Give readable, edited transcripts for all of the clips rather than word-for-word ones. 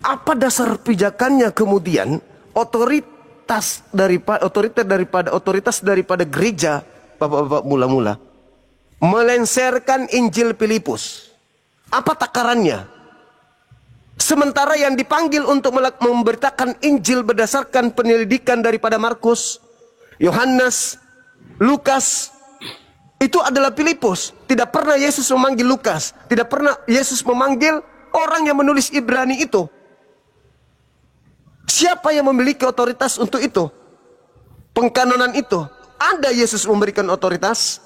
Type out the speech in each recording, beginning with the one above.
Apa dasar pijakannya kemudian otoritas daripada gereja, bapak-bapak mula-mula, melenserkan Injil Filipus? Apa takarannya? Sementara yang dipanggil untuk memberitakan Injil berdasarkan penyelidikan daripada Markus, Yohanes, Lukas, itu adalah Filipus. Tidak pernah Yesus memanggil Lukas. Tidak pernah Yesus memanggil orang yang menulis Ibrani itu. Siapa yang memiliki otoritas untuk itu? Pengkanonan itu. Ada Yesus memberikan otoritas.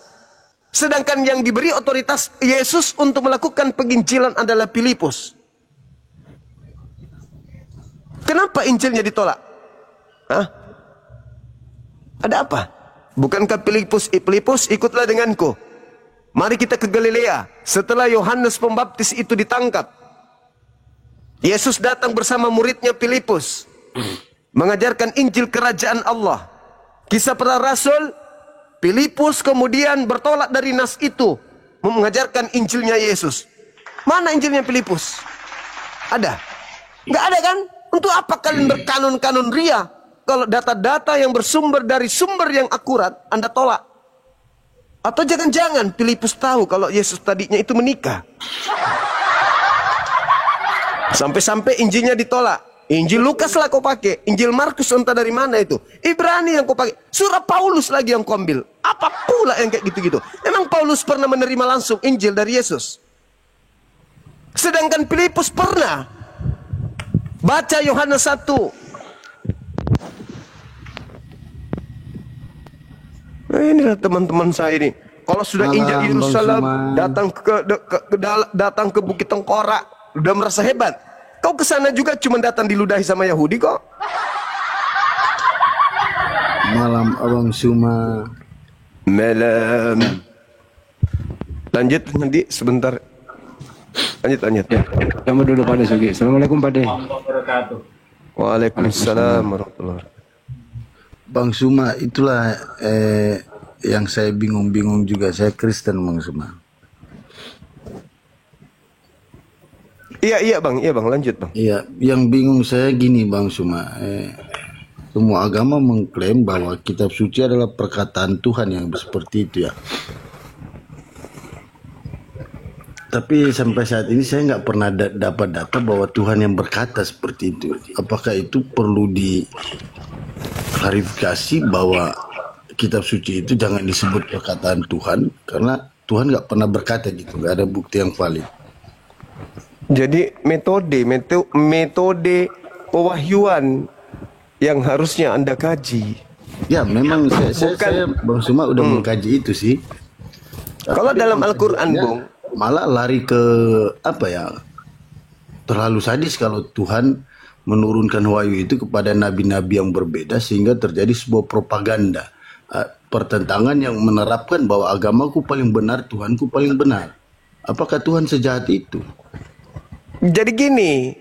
Sedangkan yang diberi otoritas Yesus untuk melakukan penginjilan adalah Filipus. Kenapa Injilnya ditolak? Hah? Ada apa? Bukankah Filipus, ikutlah denganku. Mari kita ke Galilea. Setelah Yohanes Pembaptis itu ditangkap, Yesus datang bersama muridnya Filipus, mengajarkan Injil kerajaan Allah. Kisah para Rasul, Filipus kemudian bertolak dari nas itu, mengajarkan Injilnya Yesus. Mana Injilnya Filipus? Ada? Nggak ada kan? Untuk apa kalian berkanon-kanon ria? Kalau data-data yang bersumber dari sumber yang akurat, Anda tolak. Atau jangan-jangan Filipus tahu kalau Yesus tadinya itu menikah. Sampai-sampai Injilnya ditolak. Injil Lukas lah kau pakai. Injil Markus entah dari mana itu. Ibrani yang kau pakai. Surah Paulus lagi yang kau ambil. Apa pula yang kayak gitu-gitu. Emang Paulus pernah menerima langsung Injil dari Yesus? Sedangkan Filipus pernah. Baca Yohanes 1. Nah, inilah teman-teman saya ini. Kalau sudah injak Yerusalem, datang ke Bukit Tengkorak, udah merasa hebat. Kau ke sana juga cuma datang diludahi sama Yahudi kok. Malam Abang Suma. Malam. Lanjut nanti sebentar. Lanjut. Ya, sama dulu Pak De Sugi. Assalamualaikum Pak De. Waalaikumsalam warahmatullahi wabarakatuh. Bang Suma, itulah yang saya bingung-bingung juga. Saya Kristen Bang Suma. Iya bang, lanjut bang. Iya, yang bingung saya gini Bang Suma. Semua agama mengklaim bahwa kitab suci adalah perkataan Tuhan yang seperti itu ya. Tapi sampai saat ini saya nggak pernah dapat data bahwa Tuhan yang berkata seperti itu. Apakah itu perlu diklarifikasi bahwa kitab suci itu jangan disebut perkataan Tuhan, karena Tuhan nggak pernah berkata gitu, nggak ada bukti yang valid. Jadi metode pewahyuan yang harusnya Anda kaji. Ya memang saya Bang Suma udah mengkaji itu sih. Kalau dalam Al-Quran Bung, malah lari ke apa ya, terlalu sadis kalau Tuhan menurunkan wahyu itu kepada nabi-nabi yang berbeda sehingga terjadi sebuah propaganda, pertentangan yang menerapkan bahwa agamaku paling benar, Tuhanku paling benar. Apakah Tuhan sejahat itu? Jadi gini,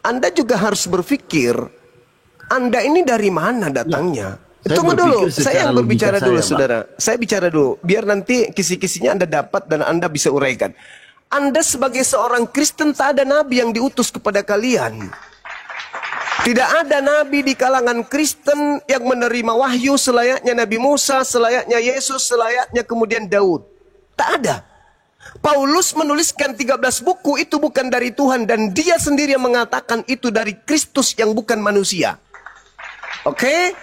Anda juga harus berpikir, Anda ini dari mana datangnya? Tunggu dulu, saya yang berbicara dulu saudara. Saya bicara dulu, biar nanti kisi-kisinya Anda dapat dan Anda bisa uraikan. Anda sebagai seorang Kristen tak ada nabi yang diutus kepada kalian. Tidak ada nabi di kalangan Kristen yang menerima wahyu selayaknya Nabi Musa, selayaknya Yesus, selayaknya kemudian Daud. Tak ada. Paulus menuliskan 13 buku itu bukan dari Tuhan dan dia sendiri yang mengatakan itu dari Kristus yang bukan manusia. Oke?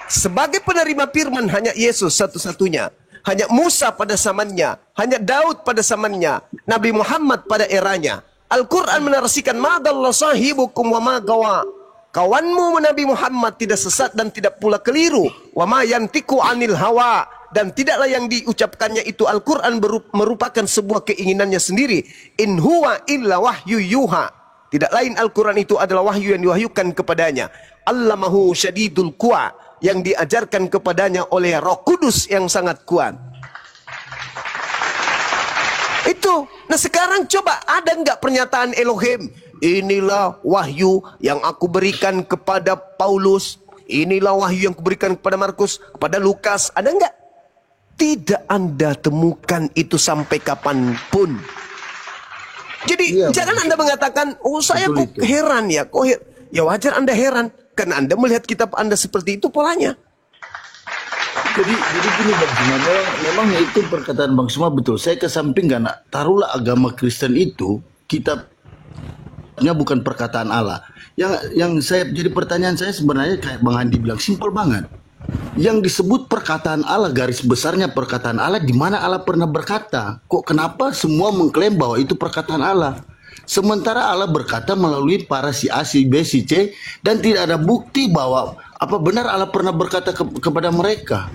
Sebagai penerima firman hanya Yesus satu-satunya. Hanya Musa pada zamannya, hanya Daud pada zamannya, Nabi Muhammad pada eranya. Al-Quran menarasikan madallah sahibukum wa ma gawa. Kawanmu Nabi Muhammad tidak sesat dan tidak pula keliru. Wa ma yantiku anil hawa. Dan tidaklah yang diucapkannya itu Al-Quran merupakan sebuah keinginannya sendiri. In huwa illa wahyu yuha. Tidak lain Al-Quran itu adalah wahyu yang diwahyukan kepadanya. Allamahu syadidul quwa. Yang diajarkan kepadanya oleh Roh Kudus yang sangat kuat. Itu. Nah sekarang coba ada nggak pernyataan Elohim? Inilah wahyu yang aku berikan kepada Paulus. Inilah wahyu yang aku berikan kepada Markus, kepada Lukas. Ada nggak? Tidak Anda temukan itu sampai kapanpun. Jadi jangan Anda mengatakan, oh saya kok heran ya, ya wajar Anda heran karena Anda melihat kitab Anda seperti itu polanya. Jadi gini Bang Suma, memang itu perkataan Bang Suma betul. Saya kesampingkan, taruhlah agama Kristen itu kitabnya bukan perkataan Allah. Yang saya jadi pertanyaan saya sebenarnya kayak Bang Andi bilang simpel banget. Yang disebut perkataan Allah, garis besarnya perkataan Allah, di mana Allah pernah berkata? Kok kenapa semua mengklaim bahwa itu perkataan Allah? Sementara Allah berkata melalui para si A, si B, si C, dan tidak ada bukti bahwa apa benar Allah pernah berkata kepada mereka.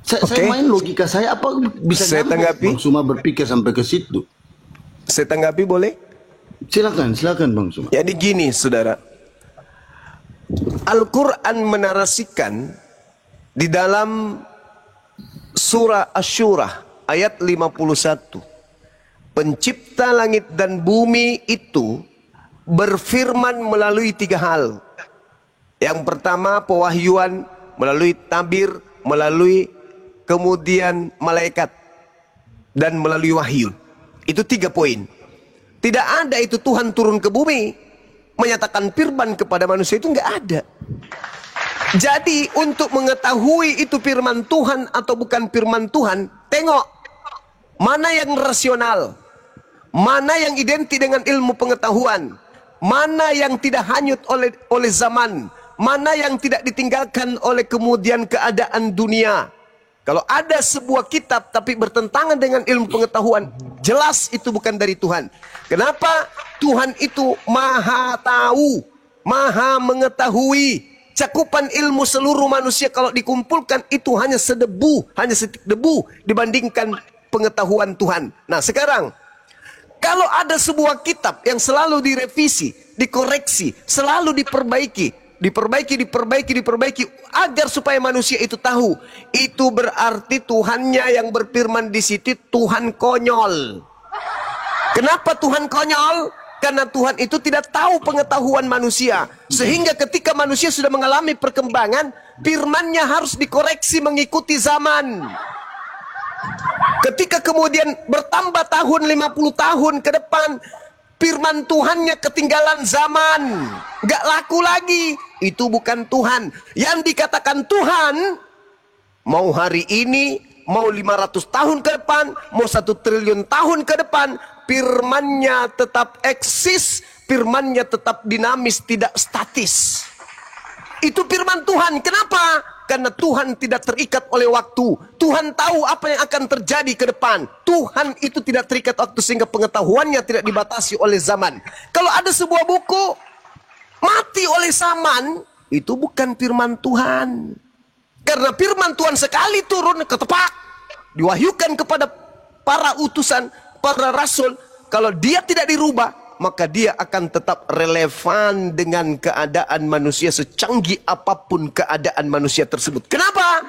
Saya main logika saya, apa bisa saya tanggapi? Bang Suma berpikir sampai ke situ. Saya tanggapi boleh? Silakan Bang Suma. Jadi gini saudara, Al-Quran menarasikan di dalam surah Asy-Syura ayat 51, pencipta langit dan bumi itu berfirman melalui 3 hal. Yang pertama pewahyuan melalui tabir, melalui kemudian malaikat, dan melalui wahyu. Itu 3 poin. Tidak ada itu Tuhan turun ke bumi menyatakan firman kepada manusia, itu nggak ada. Jadi untuk mengetahui itu firman Tuhan atau bukan firman Tuhan, tengok mana yang rasional, mana yang identik dengan ilmu pengetahuan, mana yang tidak hanyut oleh zaman, mana yang tidak ditinggalkan oleh kemudian keadaan dunia. Kalau ada sebuah kitab tapi bertentangan dengan ilmu pengetahuan, jelas itu bukan dari Tuhan. Kenapa? Tuhan itu maha tahu, maha mengetahui. Cakupan ilmu seluruh manusia kalau dikumpulkan itu hanya sedebu, hanya setik debu dibandingkan pengetahuan Tuhan. Nah sekarang, kalau ada sebuah kitab yang selalu direvisi, dikoreksi, selalu diperbaiki agar supaya manusia itu tahu, itu berarti Tuhannya yang berfirman di situ Tuhan konyol. Kenapa Tuhan konyol? Karena Tuhan itu tidak tahu pengetahuan manusia, sehingga ketika manusia sudah mengalami perkembangan, firman-Nya harus dikoreksi mengikuti zaman. Ketika kemudian bertambah tahun, 50 tahun ke depan, firman Tuhannya ketinggalan zaman, gak laku lagi. Itu bukan Tuhan. Yang dikatakan Tuhan, mau hari ini, mau 500 tahun ke depan, mau 1 triliun tahun ke depan, firman-Nya tetap eksis, firman-Nya tetap dinamis, tidak statis. Itu firman Tuhan. Kenapa? Karena Tuhan tidak terikat oleh waktu. Tuhan tahu apa yang akan terjadi ke depan. Tuhan itu tidak terikat waktu sehingga pengetahuannya tidak dibatasi oleh zaman. Kalau ada sebuah buku mati oleh zaman, itu bukan firman Tuhan. Karena firman Tuhan sekali turun ketepak, diwahyukan kepada para utusan, para rasul, kalau dia tidak dirubah, maka dia akan tetap relevan dengan keadaan manusia secanggih apapun keadaan manusia tersebut. Kenapa?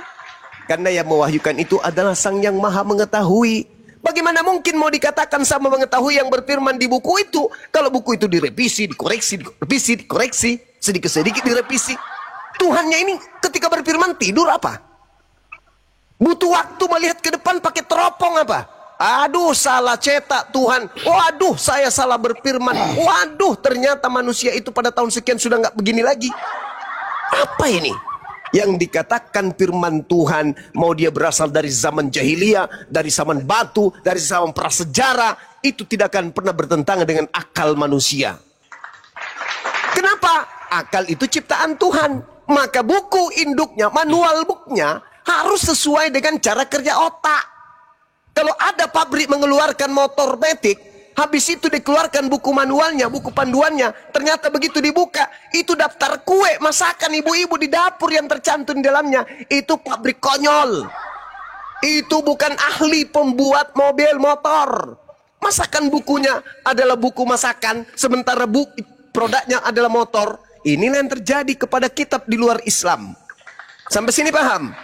Karena yang mewahyukan itu adalah Sang Yang Maha Mengetahui. Bagaimana mungkin mau dikatakan sama mengetahui yang berfirman di buku itu, kalau buku itu direvisi, dikoreksi, sedikit-sedikit direvisi. Tuhannya ini ketika berfirman tidur apa? Butuh waktu melihat ke depan pakai teropong apa? Aduh, salah cetak Tuhan. Waduh, saya salah berfirman. Waduh, ternyata manusia itu pada tahun sekian sudah nggak begini lagi. Apa ini? Yang dikatakan firman Tuhan, mau dia berasal dari zaman jahiliyah, dari zaman batu, dari zaman prasejarah, itu tidak akan pernah bertentangan dengan akal manusia. Kenapa? Akal itu ciptaan Tuhan. Maka buku induknya, manual booknya harus sesuai dengan cara kerja otak. Kalau ada pabrik mengeluarkan motor metik, habis itu dikeluarkan buku manualnya, buku panduannya, ternyata begitu dibuka, itu daftar kue, masakan ibu-ibu di dapur yang tercantum di dalamnya. Itu pabrik konyol. Itu bukan ahli pembuat mobil motor. Masakan bukunya adalah buku masakan, sementara produknya adalah motor. Inilah yang terjadi kepada kitab di luar Islam. Sampai sini paham?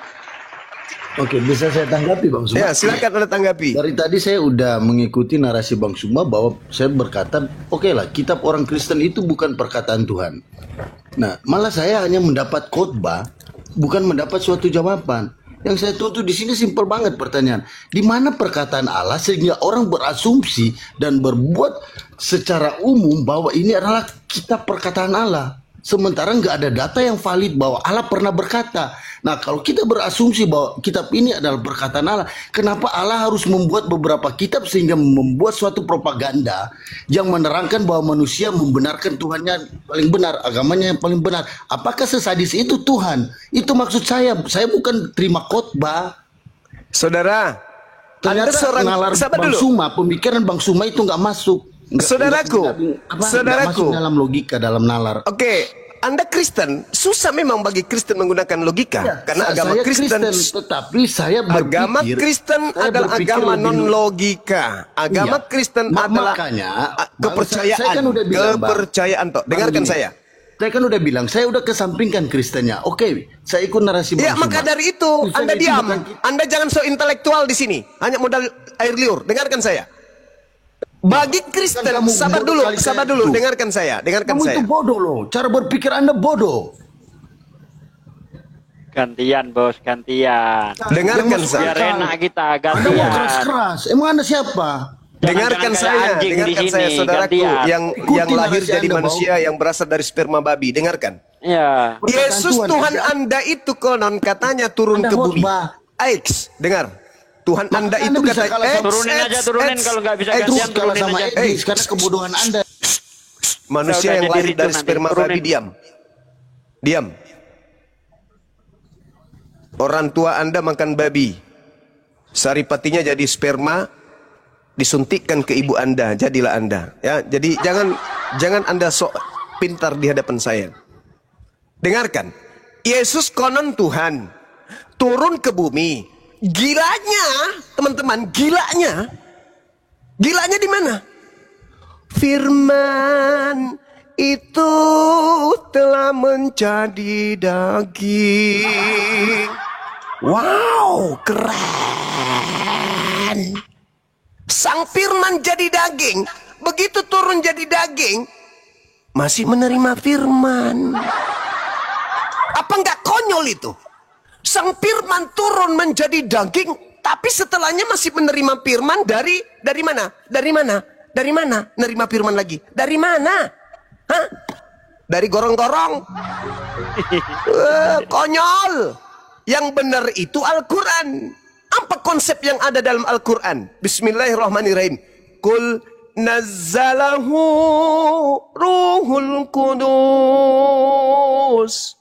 Oke, bisa saya tanggapi Bang Suma? Ya, silakan Anda tanggapi. Dari tadi saya udah mengikuti narasi Bang Suma bahwa saya berkata, oke lah, kitab orang Kristen itu bukan perkataan Tuhan. Nah, malah saya hanya mendapat khotbah, bukan mendapat suatu jawaban. Yang saya tuntut di sini simpel banget pertanyaan. Di mana perkataan Allah sehingga orang berasumsi dan berbuat secara umum bahwa ini adalah kitab perkataan Allah. Sementara nggak ada data yang valid bahwa Allah pernah berkata. Nah, kalau kita berasumsi bahwa kitab ini adalah perkataan Allah, kenapa Allah harus membuat beberapa kitab sehingga membuat suatu propaganda yang menerangkan bahwa manusia membenarkan Tuhannya paling benar, agamanya yang paling benar? Apakah sesadis itu Tuhan? Itu maksud saya. Saya bukan terima khotbah. Saudara, Ternyata Anda seorang nalar sabar Bang dulu. Suma, pemikiran Bang Suma itu nggak masuk. Saudaraku, Nggak masuk dalam logika, dalam nalar. Oke, Anda Kristen, susah memang bagi Kristen menggunakan logika. Ya, karena agama saya Kristen, tetapi saya berpikir agama Kristen saya adalah berpikir agama lebih- non logika. Agama Iya. Kristen adalah Makanya, kepercayaan. saya kan udah bilang, Bang. Kepercayaan toh. Dengarkan Bang, saya. Saya kan udah bilang, saya udah kesampingkan Kristennya. Oke, saya ikut narasi Bang Ya, maka Suma. dari itu Kristen Anda itu diam. bukan kita. Anda jangan so intelektual di sini. Hanya modal air liur. Dengarkan saya. Bagi Kristen, kamu sabar bodoh dulu, kali sabar kayak dulu. itu. Dengarkan saya, dengarkan Kamu saya. itu bodoh loh. Cara berpikir Anda bodoh. Gantian bos, gantian. Dengarkan Yang masuk saya. Biar enak kita, Anda mau gantian. keras-keras. Emang Anda siapa? Dengarkan kayak saya, anjing di dengarkan sini, saya, saudaraku gantian. yang Ikuti lahir narasi jadi Anda, manusia yang berasal dari sperma babi. Dengarkan. Ya. Perkataan Yesus Tuhan Anda. Anda itu konon katanya turun Anda ke bumi. khotbah. X, dengar. Tuhan Anda Anda itu bisa kata kalah sama- Turunin aja, turunin. Kalau nggak bisa Terus gantian, kalah turunin sama aja. Iblis karena kebodohan Anda. manusia Udah yang jadi lahir ricu dari nanti, sperma turunin. babi. Diam. Diam. Orang tua Anda makan babi. Saripatinya jadi sperma, disuntikkan ke ibu Anda, jadilah Anda. Ya, jadi jangan Anda sok pintar di hadapan saya. Dengarkan. Yesus konon Tuhan turun ke bumi. Gilanya, teman-teman, gilanya. Gilanya di mana? Firman itu telah menjadi daging. Wow, keren. Sang firman jadi daging. Begitu turun jadi daging, masih menerima firman. Apa enggak konyol itu? Sang firman turun menjadi daging, tapi setelahnya masih menerima firman dari mana? Dari mana? Dari mana? Nerima firman lagi. Dari mana? Hah? Dari gorong-gorong. Konyol. Yang benar itu Al-Quran. Apa konsep yang ada dalam Al-Quran? Bismillahirrahmanirrahim. Kul nazzalahu ruhul kudus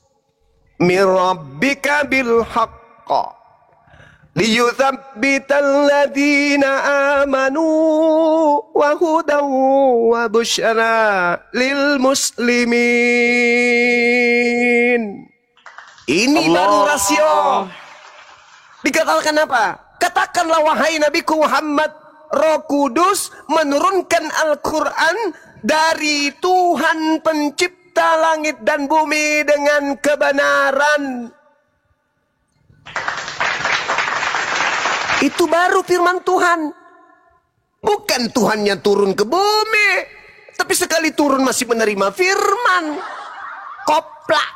min rabbika bil haqqa liyuthabbital ladina amanu wa hudaw wa busyara lil muslimin. Ini baru rasio. Dikatakan apa? Katakanlah wahai Nabiku Muhammad, Roh Kudus menurunkan Al-Quran dari Tuhan pencipta langit dan bumi dengan kebenaran. Itu baru firman Tuhan. Bukan Tuhannya turun ke bumi, tapi sekali turun masih menerima firman. Koplak.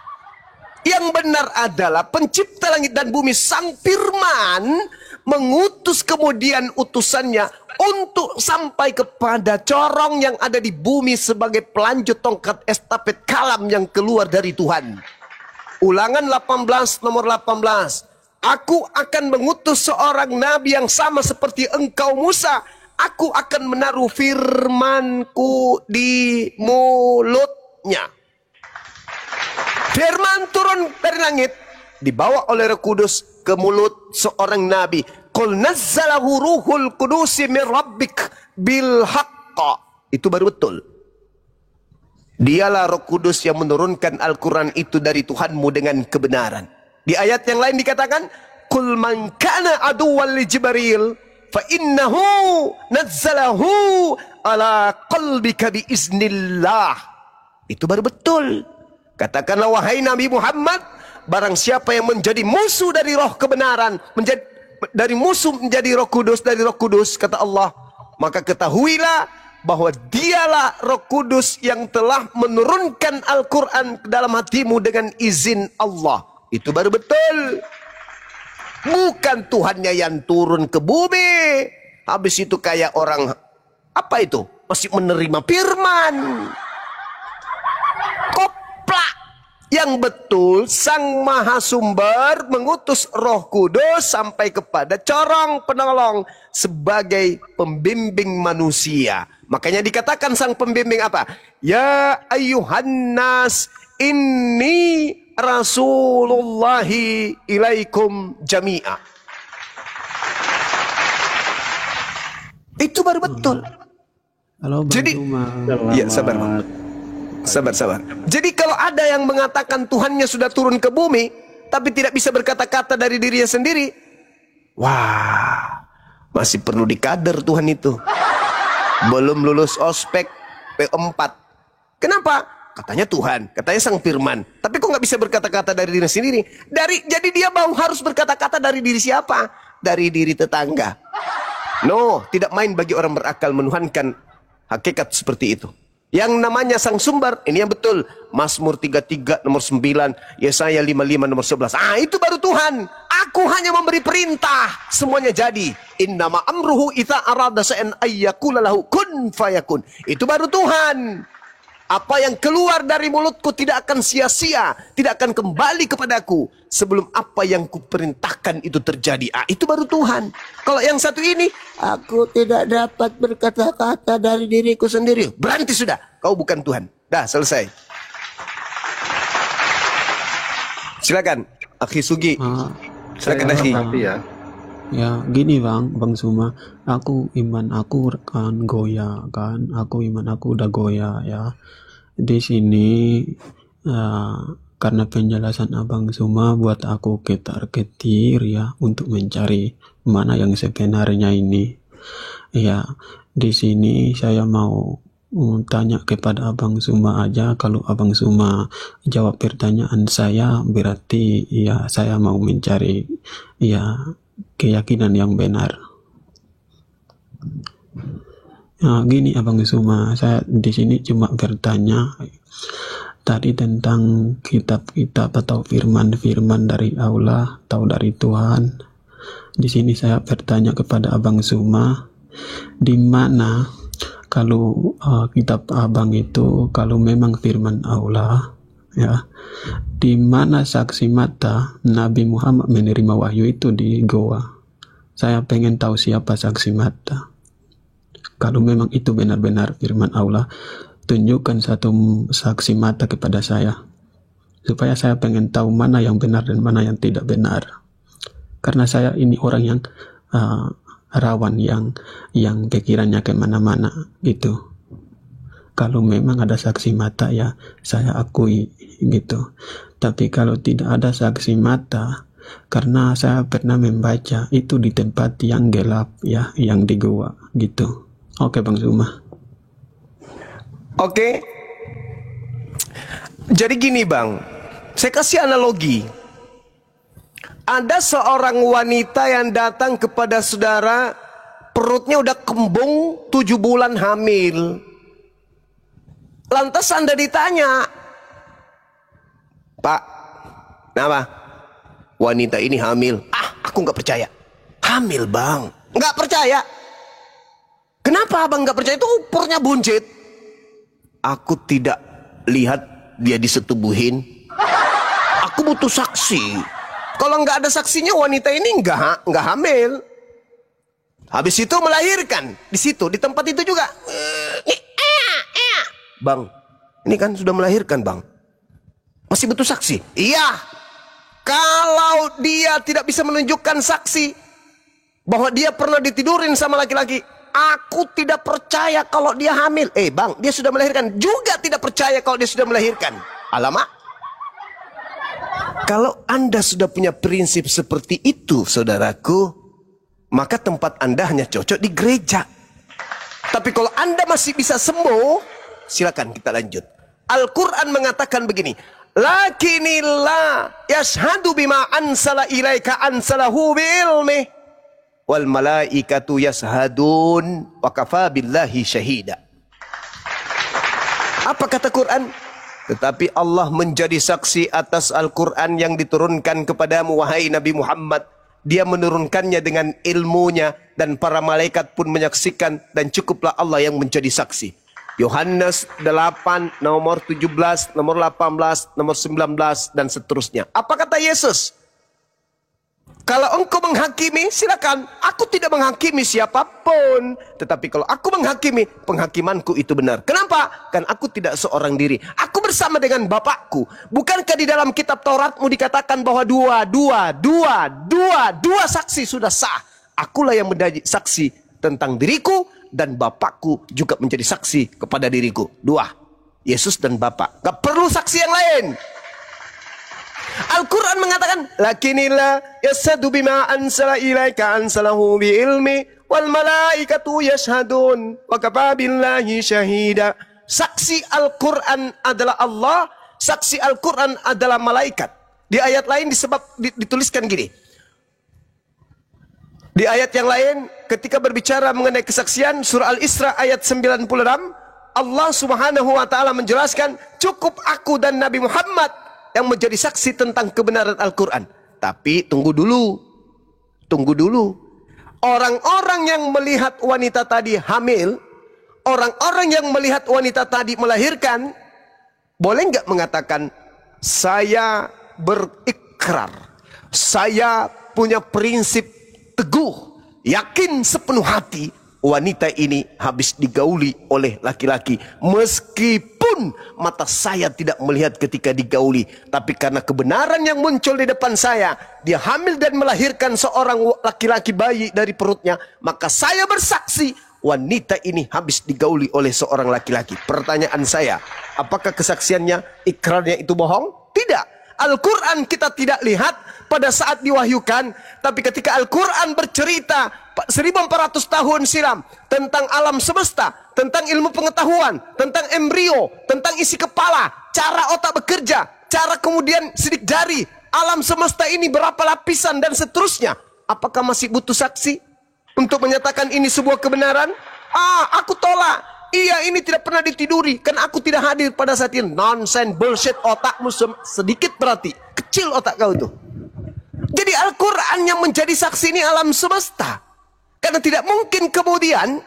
Yang benar adalah pencipta langit dan bumi, sang firman, mengutus kemudian utusannya untuk sampai kepada corong yang ada di bumi sebagai pelanjut tongkat estafet kalam yang keluar dari Tuhan. Ulangan 18 nomor 18. Aku akan mengutus seorang nabi yang sama seperti engkau Musa. Aku akan menaruh firmanku di mulutnya. Firman turun dari langit, dibawa oleh Roh Kudus ke mulut seorang nabi. Qul nazzalahu ruhul kudusi min rabbik bil haqqa. Itu baru betul. Dialah Roh Kudus yang menurunkan Al-Quran itu dari Tuhanmu dengan kebenaran. Di ayat yang lain dikatakan, Qul man kana aduwwan li Jibril fa innahu nazzalahu ala qalbika bi iznillah. Itu baru betul. Katakanlah wahai Nabi Muhammad, barang siapa yang menjadi musuh dari roh kebenaran, dari musuh menjadi Roh Kudus, dari Roh Kudus, kata Allah, maka ketahuilah bahwa dialah Roh Kudus yang telah menurunkan Al-Quran ke dalam hatimu dengan izin Allah. Itu baru betul. Bukan Tuhannya yang turun ke bumi. Habis itu kayak orang, apa itu? Masih menerima firman. Koplak. Yang betul, Sang Maha Sumber mengutus Roh Kudus sampai kepada corong penolong sebagai pembimbing manusia. Makanya dikatakan sang pembimbing apa? Ya ayyuhan nas inni rasulullahi ilaikum jami'a. Itu baru betul. Halo Bang Jadi, Zuma. iya sabar Bang. Sabar. Jadi kalau ada yang mengatakan Tuhannya sudah turun ke bumi, tapi tidak bisa berkata-kata dari dirinya sendiri, wah, masih perlu dikader Tuhan itu. Belum lulus ospek P4. Kenapa? Katanya Tuhan, katanya Sang Firman. Tapi kok nggak bisa berkata-kata dari diri sendiri? Jadi dia harus berkata-kata dari diri siapa? Dari diri tetangga. No, tidak main bagi orang berakal menuhankan hakikat seperti itu. Yang namanya Sang Sumber, ini yang betul. Mazmur 33 nomor 9, Yesaya 55 nomor 11. Itu baru Tuhan. Aku hanya memberi perintah, semuanya jadi. Innama amruhu idza arada shay'an ayyakula lahu kun fayakun. Itu baru Tuhan. Apa yang keluar dari mulutku tidak akan sia-sia, tidak akan kembali kepadaku sebelum apa yang kuperintahkan itu terjadi. Itu baru Tuhan. Kalau yang satu ini, aku tidak dapat berkata-kata dari diriku sendiri. Berhenti sudah, kau bukan Tuhan. Dah, selesai. Silakan, Akhi Sugi. Silakan Akhi. Ya gini Bang Zuma, iman aku kan goyah kan, iman aku udah goyah ya. Di sini karena penjelasan Abang Zuma buat aku ketar-ketir ya untuk mencari mana yang sebenarnya ini. Ya di sini saya mau tanya kepada Abang Zuma aja. Kalau Abang Zuma jawab pertanyaan saya, berarti ya saya mau mencari ya keyakinan yang benar. Nah, gini Abang Zuma, saya di sini cuma bertanya tadi tentang kitab-kitab atau firman-firman dari Allah atau dari Tuhan. Di sini saya bertanya kepada Abang Zuma, di mana kalau kitab Abang itu kalau memang firman Allah ya, di mana saksi mata Nabi Muhammad menerima wahyu itu di goa. Saya pengen tahu siapa saksi mata. Kalau memang itu benar-benar firman Allah, tunjukkan satu saksi mata kepada saya, supaya saya pengen tahu mana yang benar dan mana yang tidak benar. Karena saya ini orang yang rawan, yang pikirannya kemana-mana gitu. Kalau memang ada saksi mata ya saya akui gitu. Tapi kalau tidak ada saksi mata, karena saya pernah membaca itu di tempat yang gelap ya, yang di gua gitu. Oke Bang Zuma. Oke. Jadi gini Bang, saya kasih analogi. Ada seorang wanita yang datang kepada saudara, perutnya udah kembung 7 bulan hamil. Lantas Anda ditanya, Pak, kenapa? Wanita ini hamil. Aku nggak percaya. Hamil Bang? Nggak percaya. Kenapa Abang nggak percaya? Itu ukurnya buncit. Aku tidak lihat dia disetubuhin. Aku butuh saksi. Kalau nggak ada saksinya wanita ini nggak hamil. Habis itu melahirkan di situ, di tempat itu juga. Bang, ini kan sudah melahirkan Bang. Masih butuh saksi? Iya. Kalau dia tidak bisa menunjukkan saksi bahwa dia pernah ditidurin sama laki-laki, aku tidak percaya kalau dia hamil. Bang, dia sudah melahirkan. Juga tidak percaya kalau dia sudah melahirkan. Alamak. Kalau Anda sudah punya prinsip seperti itu, saudaraku, maka tempat Anda hanya cocok di gereja. Tapi kalau Anda masih bisa sembuh, silakan kita lanjut. Al-Quran mengatakan begini, lakinillah yashhadu bima ansala ilaika ansalahu bi'ilmih wal malaikatu yashhadun wa kafa billahi syahida. Apa kata Quran? Tetapi Allah menjadi saksi atas Al-Quran yang diturunkan kepadamu wahai Nabi Muhammad, Dia menurunkannya dengan ilmunya dan para malaikat pun menyaksikan dan cukuplah Allah yang menjadi saksi. Yohanes 8, nomor 17, nomor 18, nomor 19 dan seterusnya. Apa kata Yesus? Kalau engkau menghakimi, silakan. Aku tidak menghakimi siapapun. Tetapi kalau aku menghakimi, penghakimanku itu benar. Kenapa? Kan aku tidak seorang diri. Aku bersama dengan Bapakku. Bukankah di dalam kitab Tauratmu dikatakan bahwa dua saksi sudah sah. Akulah yang menjadi saksi tentang diriku dan Bapakku juga menjadi saksi kepada diriku. Dua. Yesus dan Bapa. Gak perlu saksi yang lain. Al-Quran mengatakan, lakinillah yasadu bima ansala ilaika ansalahu bi ilmi wal malaikatu yashhadun wa kafa billahi syahida. Saksi Al-Quran adalah Allah, saksi Al-Quran adalah malaikat. Di ayat lain dituliskan gini. Di ayat yang lain ketika berbicara mengenai kesaksian, surah Al-Isra ayat 96, Allah Subhanahu wa taala menjelaskan, cukup aku dan Nabi Muhammad yang menjadi saksi tentang kebenaran Al-Quran. Tapi tunggu dulu. Orang-orang yang melihat wanita tadi hamil, orang-orang yang melihat wanita tadi melahirkan, boleh nggak mengatakan, saya berikrar, saya punya prinsip teguh, yakin sepenuh hati, wanita ini habis digauli oleh laki-laki. Meskipun mata saya tidak melihat ketika digauli, tapi karena kebenaran yang muncul di depan saya, dia hamil dan melahirkan seorang laki-laki bayi dari perutnya, maka saya bersaksi wanita ini habis digauli oleh seorang laki-laki. Pertanyaan saya, apakah kesaksiannya, ikrarnya itu bohong? Tidak. Al-Quran kita tidak lihat pada saat diwahyukan, tapi ketika Al-Quran bercerita 1400 tahun silam tentang alam semesta, tentang ilmu pengetahuan, tentang embrio, tentang isi kepala, cara otak bekerja, cara kemudian sidik jari, alam semesta ini berapa lapisan dan seterusnya. Apakah masih butuh saksi untuk menyatakan ini sebuah kebenaran? Aku tolak. Iya, ini tidak pernah ditiduri, kan aku tidak hadir pada saat ini. Nonsense, bullshit, otakmu sedikit berarti kecil otak kau itu. Jadi Al-Quran yang menjadi saksi ini alam semesta. Karena tidak mungkin kemudian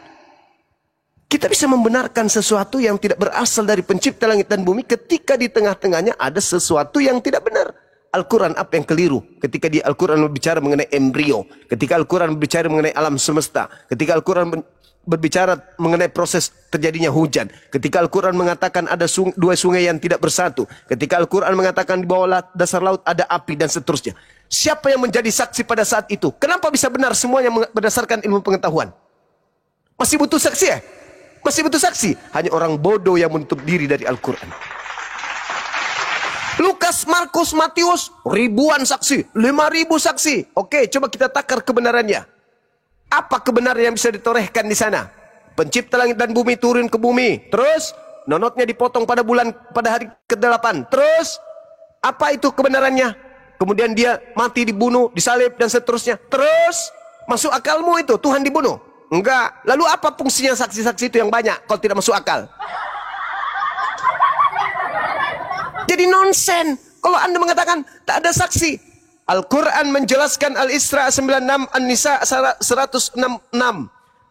kita bisa membenarkan sesuatu yang tidak berasal dari pencipta langit dan bumi ketika di tengah-tengahnya ada sesuatu yang tidak benar. Al-Quran apa yang keliru? Ketika di Al-Quran berbicara mengenai embrio, ketika Al-Quran berbicara mengenai alam semesta, ketika Al-Quran berbicara mengenai proses terjadinya hujan, ketika Al-Quran mengatakan ada dua sungai yang tidak bersatu, ketika Al-Quran mengatakan di bawah dasar laut ada api dan seterusnya. Siapa yang menjadi saksi pada saat itu? Kenapa bisa benar semuanya berdasarkan ilmu pengetahuan? Masih butuh saksi ya? Masih butuh saksi? Hanya orang bodoh yang menutup diri dari Al-Quran. Lukas, Markus, Matius, ribuan saksi, 5.000 saksi. Oke, coba kita takar kebenarannya. Apa kebenaran yang bisa ditorehkan di sana? Pencipta langit dan bumi turun ke bumi. Terus nonotnya dipotong pada hari ke-8. Terus apa itu kebenarannya? Kemudian dia mati, dibunuh, disalib dan seterusnya. Terus masuk akalmu itu Tuhan dibunuh? Enggak. Lalu apa fungsinya saksi-saksi itu yang banyak kalau tidak masuk akal? Jadi nonsen kalau Anda mengatakan tak ada saksi. Al-Quran menjelaskan Al-Isra 96, An-Nisa 166.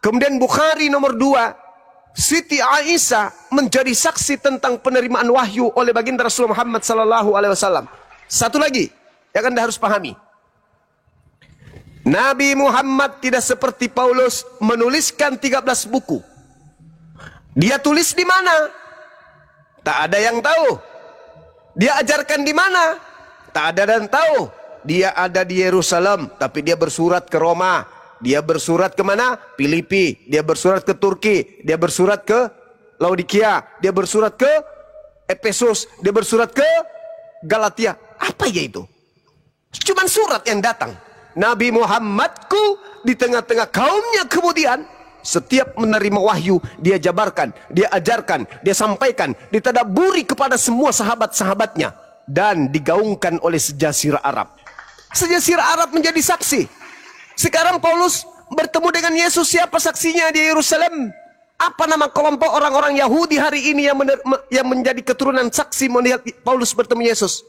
Kemudian Bukhari nomor 2, Siti Aisyah menjadi saksi tentang penerimaan wahyu oleh baginda Rasulullah Muhammad SAW. Satu lagi yang Anda harus pahami. Nabi Muhammad tidak seperti Paulus menuliskan 13 buku. Dia tulis di mana? Tak ada yang tahu. Dia ajarkan di mana? Tak ada dan tahu. Dia ada di Yerusalem, tapi dia bersurat ke Roma. Dia bersurat ke mana? Filipi. Dia bersurat ke Turki. Dia bersurat ke Laodikia. Dia bersurat ke Efesus. Dia bersurat ke Galatia. Apa ya itu? Cuman surat yang datang. Nabi Muhammadku di tengah-tengah kaumnya kemudian setiap menerima wahyu dia jabarkan, dia ajarkan, dia sampaikan, ditadaburi kepada semua sahabat-sahabatnya dan digaungkan oleh sejazirah Arab. Sejazirah Arab menjadi saksi. Sekarang Paulus bertemu dengan Yesus, siapa saksinya di Yerusalem? Apa nama kelompok orang-orang Yahudi hari ini yang menjadi keturunan saksi melihat Paulus bertemu Yesus?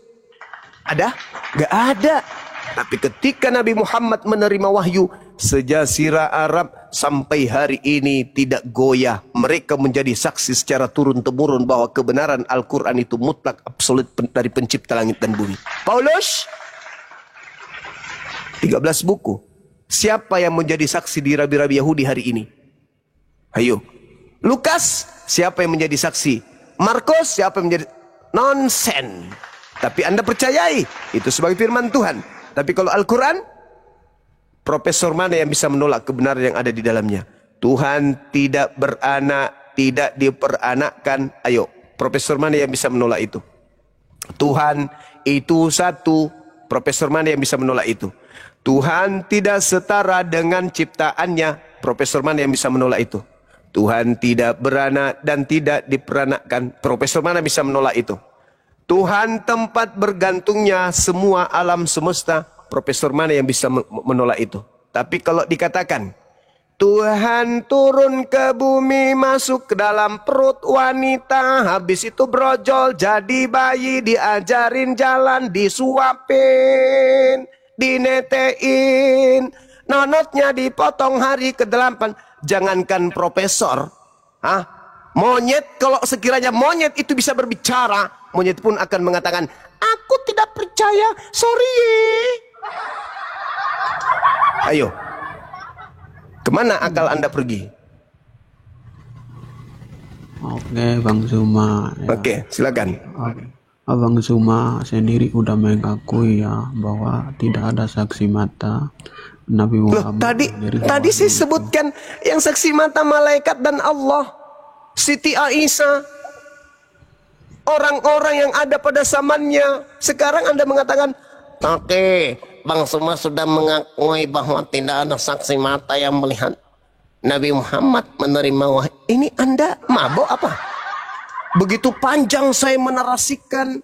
Ada? Gak ada. Tapi ketika Nabi Muhammad menerima wahyu, sejazirah Arab sampai hari ini tidak goyah. Mereka menjadi saksi secara turun-temurun bahwa kebenaran Al-Quran itu mutlak absolut dari pencipta langit dan bumi. Paulus, 13 buku. Siapa yang menjadi saksi di rabi-rabi Yahudi hari ini? Ayo. Lukas, siapa yang menjadi saksi? Markus, siapa yang menjadi... Nonsen. Tapi Anda percayai itu sebagai firman Tuhan. Tapi kalau Al-Quran, profesor mana yang bisa menolak kebenaran yang ada di dalamnya? Tuhan tidak beranak, tidak diperanakkan. Ayo, profesor mana yang bisa menolak itu? Tuhan itu satu. Profesor mana yang bisa menolak itu? Tuhan tidak setara dengan ciptaannya. Profesor mana yang bisa menolak itu? Tuhan tidak beranak dan tidak diperanakkan. Profesor mana bisa menolak itu? Tuhan tempat bergantungnya semua alam semesta. Profesor mana yang bisa menolak itu? Tapi kalau dikatakan Tuhan turun ke bumi, masuk ke dalam perut wanita, habis itu brojol jadi bayi, diajarin jalan, disuapin, dinetein, nonotnya dipotong hari ke-8. Jangankan profesor, monyet, kalau sekiranya monyet itu bisa berbicara, monyet pun akan mengatakan, aku tidak percaya, sorry. Ayo, kemana akal Anda pergi? Oke, Bang Zuma. Ya. Oke, silakan. Abang Zuma sendiri udah mengakui ya bahwa tidak ada saksi mata Nabi Muhammad. Tadi saya sebutkan yang saksi mata malaikat dan Allah, Siti Aisyah, orang-orang yang ada pada zamannya. Sekarang Anda mengatakan, oke, Bang Zuma sudah mengakui bahwa tidak ada saksi mata yang melihat Nabi Muhammad menerima wahyu. Ini Anda mabok apa? Begitu panjang saya menarasikan,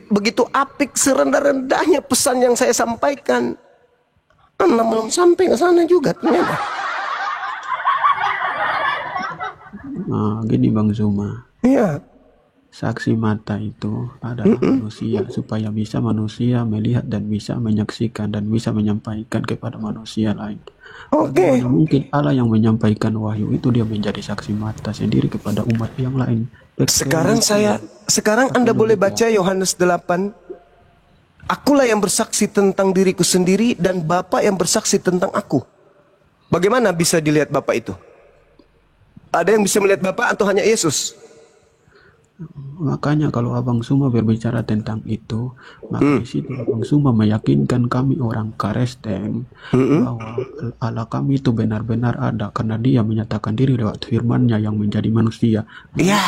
begitu apik serendah-rendahnya pesan yang saya sampaikan. Anda belum sampai ke sana juga ternyata. Nah, gini Bang Zuma. Iya. Saksi mata itu adalah manusia, supaya bisa manusia melihat dan bisa menyaksikan dan bisa menyampaikan kepada manusia lain. Oke. Bagaimana mungkin Allah yang menyampaikan wahyu itu dia menjadi saksi mata sendiri kepada umat yang lain. Sekarang Anda boleh baca Yohanes 8. Akulah yang bersaksi tentang diriku sendiri dan Bapa yang bersaksi tentang aku. Bagaimana bisa dilihat Bapa itu? Ada yang bisa melihat Bapa atau hanya Yesus? Makanya kalau Abang Zuma berbicara tentang itu, maka di situ Abang Zuma meyakinkan kami orang Kristen bahwa Allah kami itu benar-benar ada karena Dia menyatakan diri lewat firman-Nya yang menjadi manusia. Iya.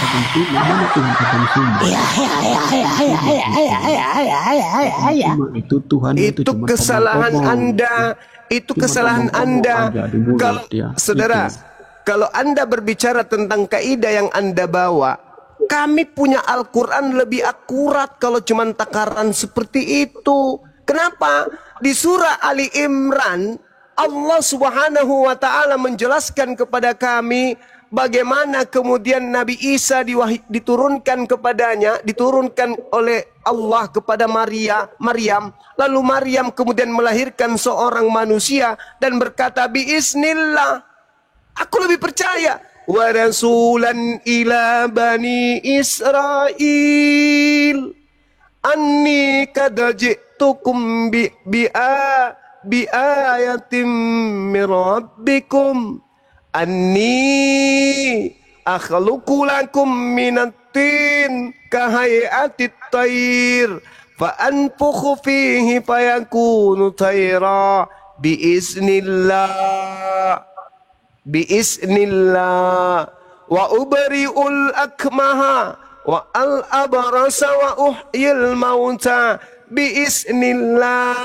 Itu Tuhan itu kesalahan Anda. Itu kesalahan Anda. Kalau saudara, kalau Anda berbicara tentang kaidah yang Anda bawa, kami punya Al-Quran lebih akurat kalau cuma takaran seperti itu. Kenapa? Di surah Ali Imran, Allah Subhanahu wa Ta'ala menjelaskan kepada kami bagaimana kemudian Nabi Isa diturunkan kepadanya, diturunkan oleh Allah kepada Maryam. Lalu Maryam kemudian melahirkan seorang manusia dan berkata, Bismillah. Aku lebih percaya. Wa rasulan ila bani Israel anni kad ji'tukum bi ayatin min rabbikum anni akhluqu lakum minat tin kahay'atit tayr fa anfukhu fihi fayakunu tayra biiznillah wa ubri'ul akmaha wa al-abrasa wa uhyil mauta biiznillah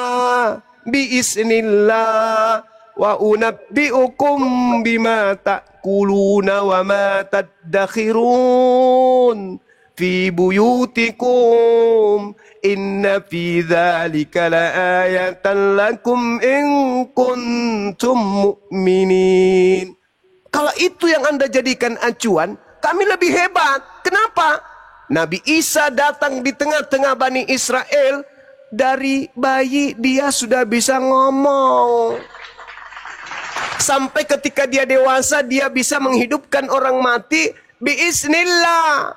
wa unabbi'ukum bima ta'kuluna wa ma tadakhirun fi buyutikum inna fi dzalika laayatan lakum in kuntum mu'minin. Kalau itu yang Anda jadikan acuan, kami lebih hebat. Kenapa? Nabi Isa datang di tengah-tengah Bani Israel dari bayi dia sudah bisa ngomong. Sampai ketika dia dewasa dia bisa menghidupkan orang mati biiznillah.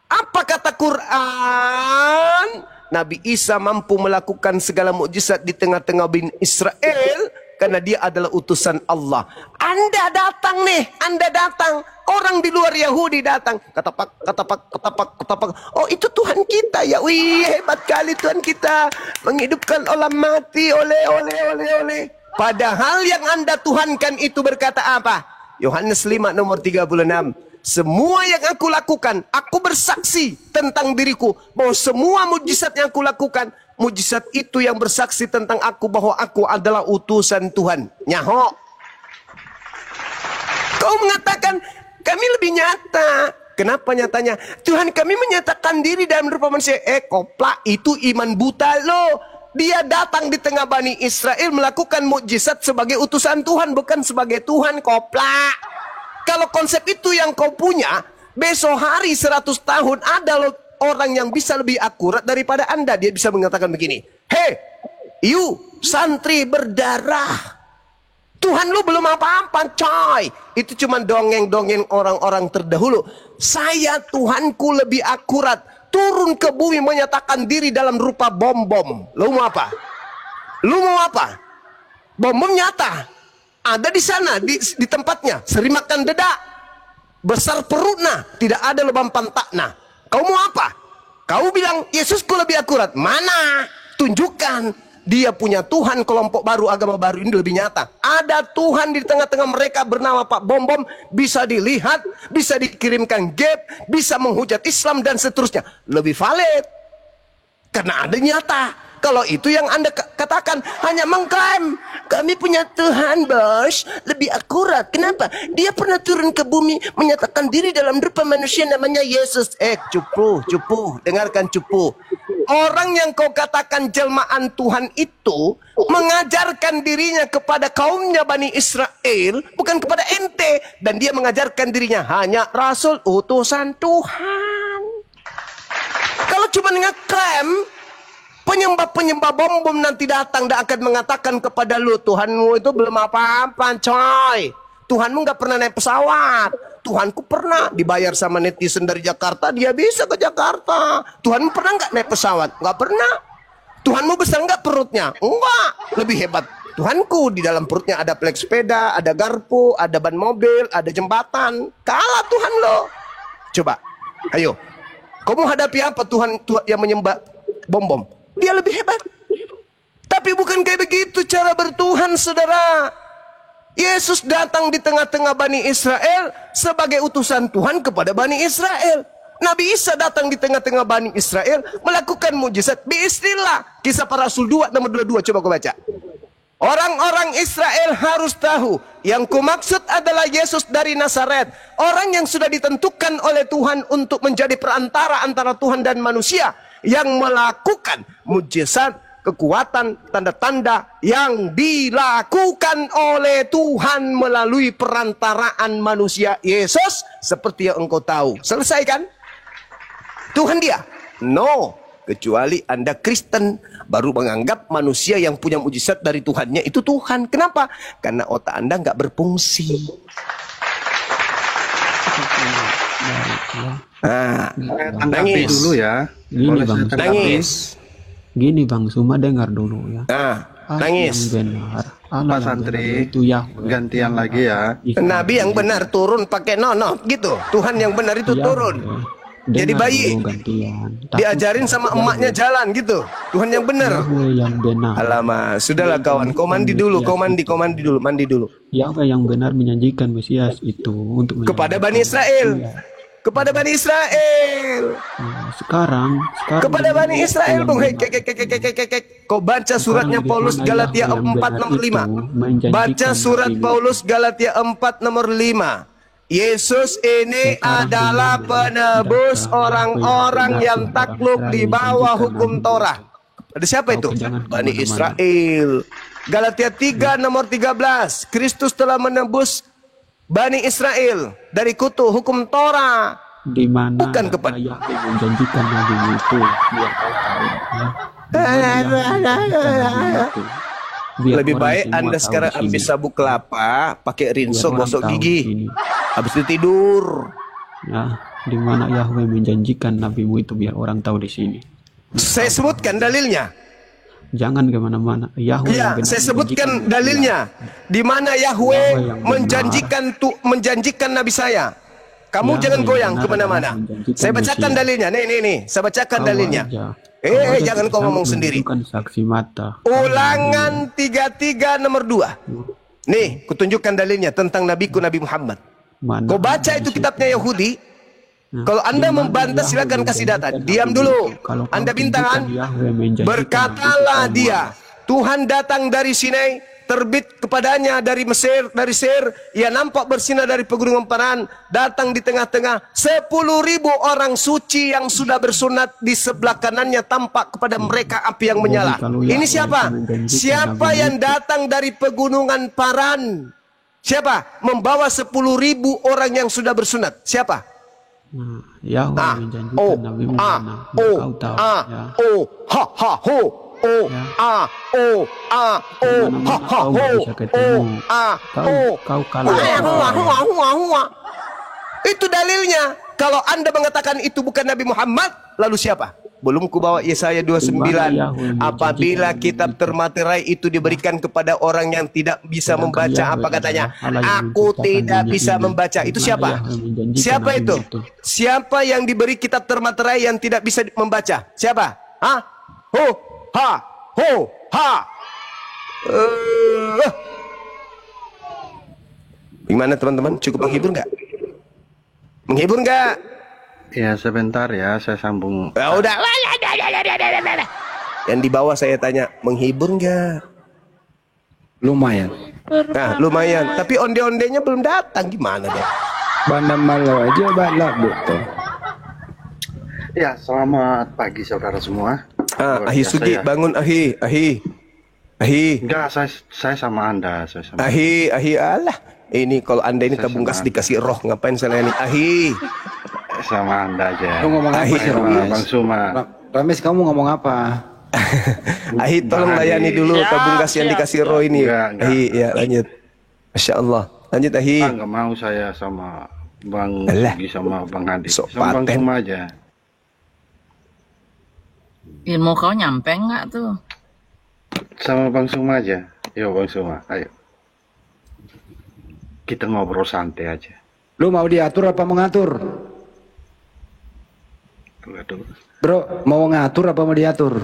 Apa kata Quran? Nabi Isa mampu melakukan segala mukjizat di tengah-tengah Bani Israel karena dia adalah utusan Allah. Anda datang nih, Anda datang. Orang di luar Yahudi datang. Katapak, katapak, katapak, katapak. Oh, itu Tuhan kita ya. Wih, hebat kali Tuhan kita. Menghidupkan orang mati. Oleh. Padahal yang Anda tuhankan itu berkata apa? Yohanes 5 nomor 36. Semua yang aku lakukan, aku bersaksi tentang diriku bahwa semua mujizat yang aku lakukan, mujizat itu yang bersaksi tentang aku bahwa aku adalah utusan Tuhan. Nyaho. Kau mengatakan kami lebih nyata. Kenapa nyatanya? Tuhan kami menyatakan diri dalam rupa manusia. Koplak, itu iman buta lo. Dia datang di tengah Bani Israel melakukan mukjizat sebagai utusan Tuhan, bukan sebagai Tuhan. Koplak. Kalau konsep itu yang kau punya, besok hari 100 tahun ada loh orang yang bisa lebih akurat daripada Anda. Dia bisa mengatakan begini, "Hei, you santri berdarah. Tuhan lu belum apa-apa, coy. Itu cuma dongeng-dongeng orang-orang terdahulu. Saya Tuhanku lebih akurat. Turun ke bumi menyatakan diri dalam rupa bom-bom. Lu mau apa? Lu mau apa? Bom-bom nyata. Ada di sana, di tempatnya. Sering makan dedak. Besar perutnya. Tidak ada lubang pantatnya. Kau mau apa? Kau bilang, Yesusku lebih akurat. Mana? Tunjukkan. Dia punya Tuhan kelompok baru, agama baru ini lebih nyata. Ada Tuhan di tengah-tengah mereka bernama Pak Bom-Bom. Bisa dilihat, bisa dikirimkan gap, bisa menghujat Islam dan seterusnya. Lebih valid. Karena ada nyata. Kalau itu yang Anda katakan hanya mengklaim. Kami punya Tuhan, bos. Lebih akurat. Kenapa? Dia pernah turun ke bumi menyatakan diri dalam rupa manusia namanya Yesus. Cupu. Dengarkan cupu. Orang yang kau katakan jelmaan Tuhan itu mengajarkan dirinya kepada kaumnya Bani Israel, bukan kepada ente. Dan dia mengajarkan dirinya hanya Rasul utusan Tuhan. Kalau cuma ngeklaim, penyembah-penyembah bom-bom nanti datang dan akan mengatakan kepada lu, Tuhanmu itu belum apa-apa, coy. Tuhanmu gak pernah naik pesawat. Tuhanku pernah dibayar sama netizen dari Jakarta, dia bisa ke Jakarta. Tuhanmu pernah gak naik pesawat? Gak pernah. Tuhanmu besar gak perutnya? Enggak. Lebih hebat. Tuhanku di dalam perutnya ada plek sepeda, ada garpu, ada ban mobil, ada jembatan. Kalah Tuhan lo. Coba, ayo. Kamu hadapi apa Tuhan yang menyembah bom-bom? Dia lebih hebat. Tapi bukan kayak begitu cara bertuhan, saudara. Yesus datang di tengah-tengah Bani Israel sebagai utusan Tuhan kepada Bani Israel. Nabi Isa datang di tengah-tengah Bani Israel melakukan mujizat biiznillah. Kisah Para Rasul 2 nomor 22, coba kau baca. Orang-orang Israel harus tahu yang kumaksud adalah Yesus dari Nazaret, orang yang sudah ditentukan oleh Tuhan untuk menjadi perantara antara Tuhan dan manusia, yang melakukan mujizat, kekuatan, tanda-tanda yang dilakukan oleh Tuhan melalui perantaraan manusia Yesus, seperti yang engkau tahu. Selesai kan? Tuhan dia? No. Kecuali Anda Kristen baru menganggap manusia yang punya mujizat dari Tuhannya itu Tuhan. Kenapa? Karena otak Anda nggak berfungsi. Tanggapi dulu ya. Gini Bang, Nangis. Gini Bang, Suma dengar dulu ya. Nangis. Yang benar. Pak Santri, itu ya. gantian lagi ya. Nabi yang benar turun pakai nono gitu. Tuhan yang benar itu turun. Jadi bayi diajarin sama emaknya jalan gitu. Tuhan yang benar. Yang benar. Alamak, sudahlah kawan, kau mandi dulu, mandi dulu. Yahweh yang benar menjanjikan Mesias itu untuk kepada Bani Israel. Kepada Bani Israel. Sekarang kepada Bani Israel, Bung. Kau baca suratnya Paulus Galatia 4 nomor 5. Baca surat Paulus Galatia 4 nomor 5. Yesus ini adalah penebus orang-orang yang takluk di bawah hukum Torah. Ada siapa itu? Bani Israel. Galatia 3 nomor 13. Kristus telah menebus Bani Israel dari kutu hukum Torah. Di mana bukan kepada Yahweh menjanjikan Nabi itu biar kau tahu ya. Biar Lebih orang baik semua Anda tahu sekarang di sini. ambil sabuk kelapa, pakai Biar rinso, orang gosok tahu di gigi, sini. habis itu tidur. Ya, di mana Yahweh menjanjikan nabimu itu biar orang tahu di sini. Saya sebutkan dalilnya. Jangan kemana-mana. Yahweh yang Ya, benar saya sebutkan menjanjikan. dalilnya. Di mana Yahweh Yahweh yang benar. menjanjikan Nabi saya. Kamu Yahweh jangan yang goyang benar kemana-mana. adalah menjanjikan Saya bacakan Mesia. dalilnya. Nih. Saya bacakan Kau dalilnya. aja. Kau aja Jangan tidak kau sanggup ngomong sendiri. menunjukkan saksi mata. Ulangan 33 nomor 2. Nih, kutunjukkan dalilnya tentang nabiku Nabi Muhammad. Mana Kau baca ada itu di kitabnya situ? Yahudi. Nah, Kalau Anda di mana membantah Yahweh silakan kasih data. menjanjikan Diam nabimu dulu. itu? Kalau kau Anda bintang tunjukkan Yahweh menjanjikan berkatalah nabimu itu, dia, Tuhan datang dari Sinai, terbit kepadanya dari Mesir, dari Seir, ia nampak bersinar dari pegunungan Paran, datang di tengah-tengah 10.000 orang suci yang sudah bersunat, di sebelah kanannya tampak kepada mereka api yang menyala. kalau Ini Yahweh siapa? itu menjanjikan Siapa nabimu yang itu? datang dari pegunungan Paran? Siapa? Membawa 10.000 orang yang sudah bersunat. Siapa? Nah, Yahweh A, menjanjikan O, nabimu A, mana? O, Kau tahu A, ya. O, ha, ha, ho, O, Ya. A, O, A, O, Mana-mana ha, ha, kau ho, bisa ketemu. O, A, O. Kau kalah. Hua. Itu dalilnya. Kalau Anda mengatakan itu bukan Nabi Muhammad, lalu siapa? Belum ku bawa Yesaya 29. Apabila kitab termaterai itu diberikan kepada orang yang tidak bisa membaca, apa katanya? Aku tidak bisa membaca. Itu siapa? Siapa itu? Siapa yang diberi kitab termaterai yang tidak bisa membaca? Siapa? Hah? Ho, ha, ho, ha. Gimana teman-teman? Cukup menghibur nggak? Menghibur nggak? Ya sebentar ya, saya sambung. Ya udah. Yang di bawah saya tanya, menghibur nggak? Lumayan. Nah, lumayan. Tapi onde-ondenya belum datang. Gimana deh? Bandam malau aja balak betul. Ya, selamat pagi saudara semua. Ahi Sugi, bangun Ahi. Enggak, saya sama Anda. Ahi, alah. Ini kalau Anda ini tabung gas dikasih roh, ngapain saya ini? Ahi. Sama Anda aja. Lu ngomong apa sih, Rames? Bang Suma. Rames, kamu ngomong apa? Ahi, tolong layani dulu Siap, tabung gas yang siap, dikasih siap. roh ini. Enggak. Ahi, ya lanjut. Masya Allah. Lanjut Ahi. Enggak mau saya sama Bang Alah. Sugi sama Bang Hadi. Sok Sama Bang paten. Suma aja. Ilmu kau nyampe nggak tuh? Sama Bang Suma aja. Yo Bang Suma, ayo. Kita ngobrol santai aja. Lu mau diatur apa mengatur? Waduh, Bro, mau ngatur apa mau diatur?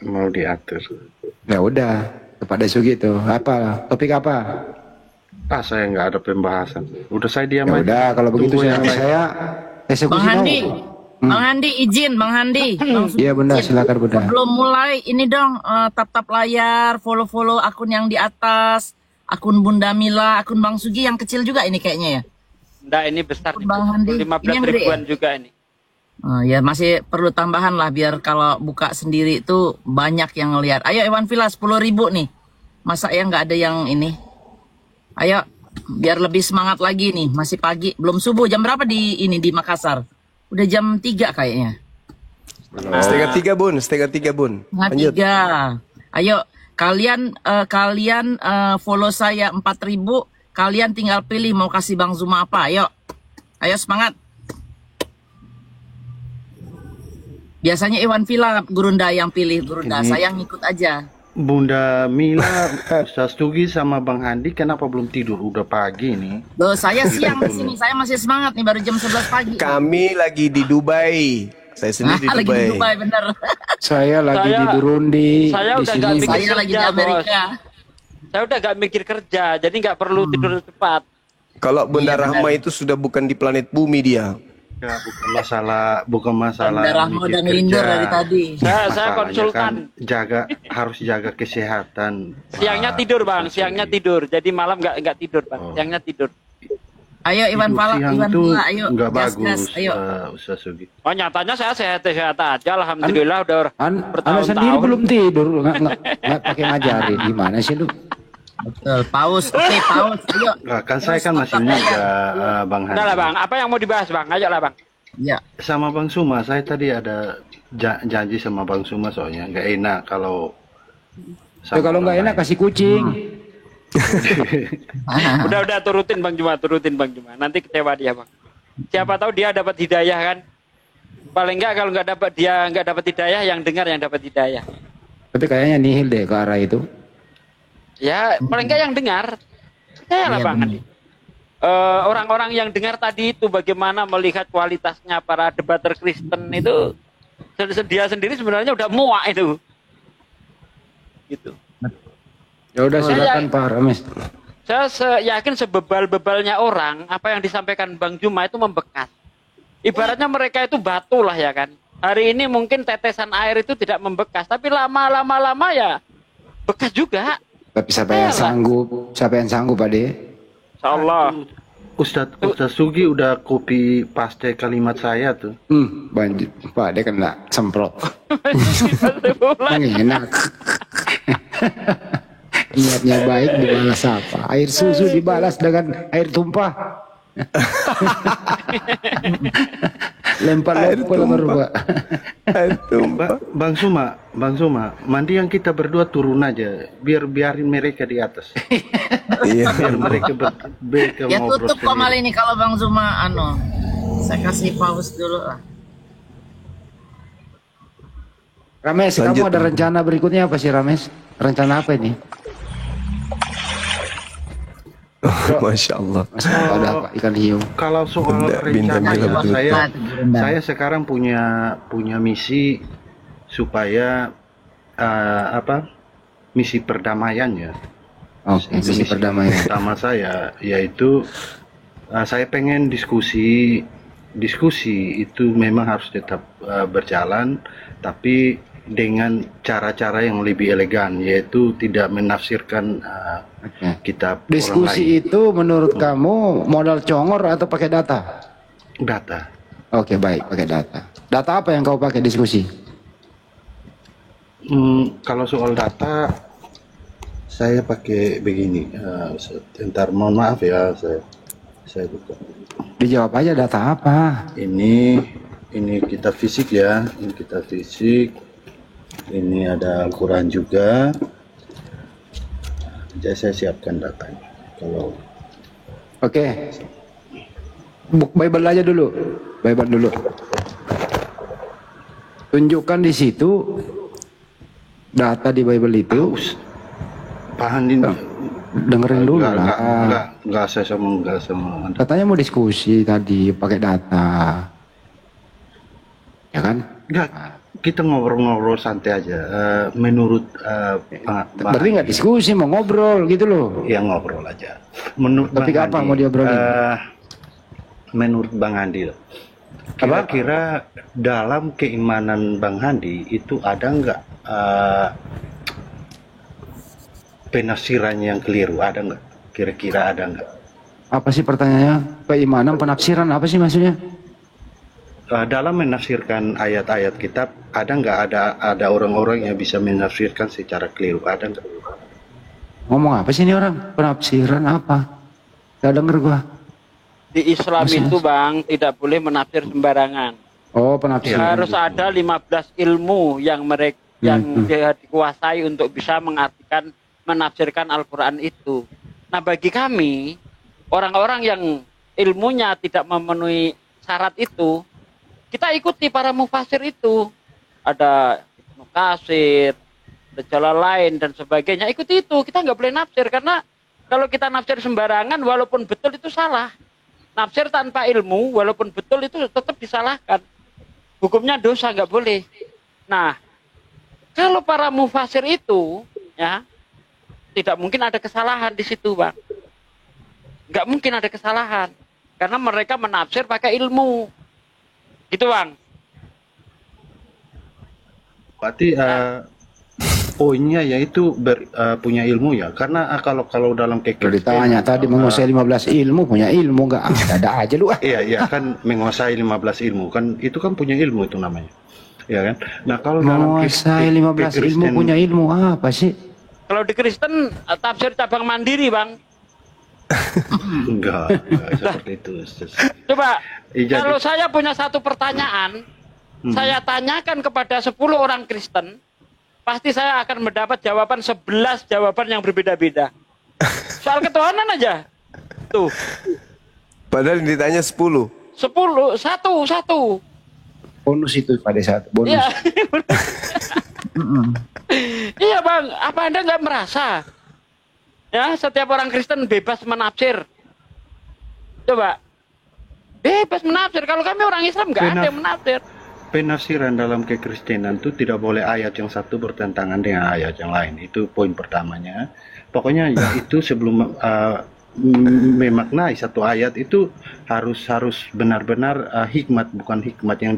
mau diatur. Ya udah, kepada Sugi tuh. Apa? Topik apa? Saya nggak ada pembahasan. Udah saya diam Ya aja. udah, kalau begitu Tunggu yang lain. saya Bang eksekusi mau. Handi, Bang Handi izin, Bang Handi. Bang Sugi Iya bunda, izin. silakan bunda. Sebelum mulai, ini dong tap-tap layar, follow akun yang di atas, akun Bunda Mila, akun Bang Sugi yang kecil juga ini kayaknya ya. Enggak, ini besar nih. Bang Handi, 15 ini yang gede ribuan ya? juga ini. Ya masih perlu tambahan lah biar kalau buka sendiri itu banyak yang ngelihat. Ayo Iwan Villa 10.000 nih. Masa ya nggak ada yang ini? Ayo biar lebih semangat lagi nih. Masih pagi, belum subuh. Jam berapa di ini di Makassar? Udah jam 3 kayaknya. Setengah tiga bun. Lanjut. 3. Ayo kalian follow saya 4.000. Kalian tinggal pilih mau kasih Bang Zuma apa. Ayo semangat. Biasanya Iwan Villa Gurunda yang pilih Gurunda. Saya ngikut aja. Bunda Mila, Ustaz Sugi sama Bang Handi kenapa belum tidur? Udah pagi nih. Loh, saya siang di sini. Saya masih semangat nih, baru jam 11 pagi. Kami lagi di Dubai. Saya sendiri di Lagi Dubai. di Dubai, bener. Saya lagi Saya- di Burundi, saya di udah sini. nggak mikir Saya lagi di kerja, Amerika. Saya udah gak mikir kerja, jadi nggak perlu tidur cepat. Kalau Bunda Iya, Rahma itu sudah bukan di planet bumi dia. Ya, bukan masalah Bunda Rahma mikir udah ngelindur kerja. dari tadi. Saya Masalahnya konsultan. kan harus jaga kesehatan. Siangnya tidur bang, siangnya tidur. Jadi malam nggak tidur bang, siangnya tidur. Ayo Iwan Fala, Siang Iwan tuh Fala, ayo. nggak Gas, bagus, gas, ayo. Ustaz Sugi. Oh nyatanya saya sehat-sehat aja, alhamdulillah udah Anda sendiri belum tidur, nggak pakai ngajarin. Gimana sih lu? Betul, paus. Oke, paus. Ayo. Kan saya kan masih muda, Bang Handi. Udah lah bang, apa yang mau dibahas bang? Ayo lah bang. Ya, Sama Bang Suma, saya tadi ada janji sama Bang Suma soalnya nggak enak kalau Ya, kalau nggak enak kasih kucing. Udah turutin Bang Juma, nanti kecewa dia Bang. Siapa tahu dia dapat hidayah kan. Paling enggak kalau nggak dapat hidayah, yang dengar yang dapat hidayah. Tapi kayaknya nihil deh ke arah itu. Ya paling enggak yang dengar. Percayalah Iya, Bang Andi. Orang-orang yang dengar tadi itu bagaimana melihat kualitasnya para debater Kristen itu, dia sendiri sebenarnya udah muak itu. Gitu. Ya udah silakan Pak Rames. Saya yakin sebebal-bebalnya orang, apa yang disampaikan Bang Juma itu membekas. Ibaratnya mereka itu batu lah ya kan. Hari ini mungkin tetesan air itu tidak membekas, tapi lama-lama ya bekas juga. Tapi siapa yang sanggup Pak De? Insyaallah. Ustadz Sugi udah copy paste kalimat saya tuh. Banjir Pak De kena semprot. Yang enak. Niatnya baik dibalas apa? Air susu dibalas dengan air tumpah. Lempar Pak. Bang Suma, mandi yang kita berdua turun aja, biarin mereka di atas. Iya. Biar mereka ya ngobrol tutup Komal sendiri. ini kalau Bang Zuma saya kasih pause dulu lah. Rames, Lanjut, kamu ada Bang. rencana berikutnya apa sih Rames? Rencana apa ini? Masya Allah. Ada apa? Ikan hiu. Kalau soal Bintang rencana juga betul. saya sekarang punya misi supaya misi perdamaian ya. Oke, misi perdamaian. Pertama saya yaitu saya pengen diskusi itu memang harus tetap berjalan, tapi dengan cara-cara yang lebih elegan, yaitu tidak menafsirkan kitab orang lain. Diskusi itu menurut kamu modal congor atau pakai data? Data. Oke, baik, pakai data. Data apa yang kau pakai diskusi? Kalau soal data, saya pakai begini. Sebentar, mohon maaf ya, saya buka. Dijawab aja data apa? Ini kitab fisik ya, ini kitab fisik. Ini ada Al-Quran juga. Jadi saya siapkan datanya. Kalau Oke. Bible aja dulu. Bible dulu. Tunjukkan di situ data di Bible itu. Pak Handi Dengerin dulu lah. enggak saya sama. Katanya mau diskusi tadi pakai data. Ya kan? Enggak, kita ngobrol-ngobrol santai aja. Menurut Berarti nggak diskusi, mau ngobrol gitu loh. ya ngobrol aja. Menurut Topik Bang apa Andi, mau diobrolin? menurut Bang Handi, kira-kira dalam keimanan Bang Handi itu ada nggak penafsiran yang keliru? Ada nggak? Kira-kira ada nggak? Apa sih pertanyaannya? Keimanan, penafsiran apa sih maksudnya? Dalam menafsirkan ayat-ayat kitab, ada nggak ada orang-orang yang bisa menafsirkan secara keliru? Ada nggak? Ngomong apa sih ini orang? Penafsiran apa? Gak denger gua. Di Islam itu Bang tidak boleh menafsir sembarangan. Oh, penafsiran. Harus ada 15 ilmu yang dia dikuasai untuk bisa menafsirkan Al-Quran itu. Nah bagi kami, orang-orang yang ilmunya tidak memenuhi syarat itu, kita ikuti para mufasir itu. Ada Ibnu Katsir, ada jalan lain dan sebagainya. Ikuti itu, kita nggak boleh nafsir. Karena kalau kita nafsir sembarangan, walaupun betul itu salah. Nafsir tanpa ilmu, walaupun betul itu tetap disalahkan. Hukumnya dosa, nggak boleh. Nah, kalau para mufasir itu, ya, tidak mungkin ada kesalahan di situ, Bang. Nggak mungkin ada kesalahan. Karena mereka menafsir pakai ilmu. Gitu, Bang. Berarti poinnya yaitu punya ilmu ya. Karena kalau dalam Kalau ditanya tadi menguasai 15 ilmu, punya ilmu nggak? Ada aja lu. Iya kan menguasai 15 ilmu kan itu kan punya ilmu itu namanya. Ya kan? Nah, kalau dalam Menguasai 15 ilmu, punya ilmu apa sih? Kalau di Kristen, tafsir cabang mandiri, Bang. Enggak seperti itu. Ustaz. Coba, Jadi- kalau saya punya satu pertanyaan, saya tanyakan kepada 10 orang Kristen, pasti saya akan mendapat jawaban 11 jawaban yang berbeda-beda. Soal ketuhanan aja. Tuh, Padahal yang ditanya 10. 10, satu. Bonus itu pada saat bonus. Iya. Iya Bang, apa Anda nggak merasa? Ya, setiap orang Kristen bebas menafsir. Coba, bebas menafsir. Kalau kami orang Islam nggak ada yang menafsir. Penafsiran dalam kekristenan itu tidak boleh ayat yang satu bertentangan dengan ayat yang lain. Itu poin pertamanya. Pokoknya ya itu sebelum memaknai satu ayat itu harus benar-benar hikmat, bukan hikmat yang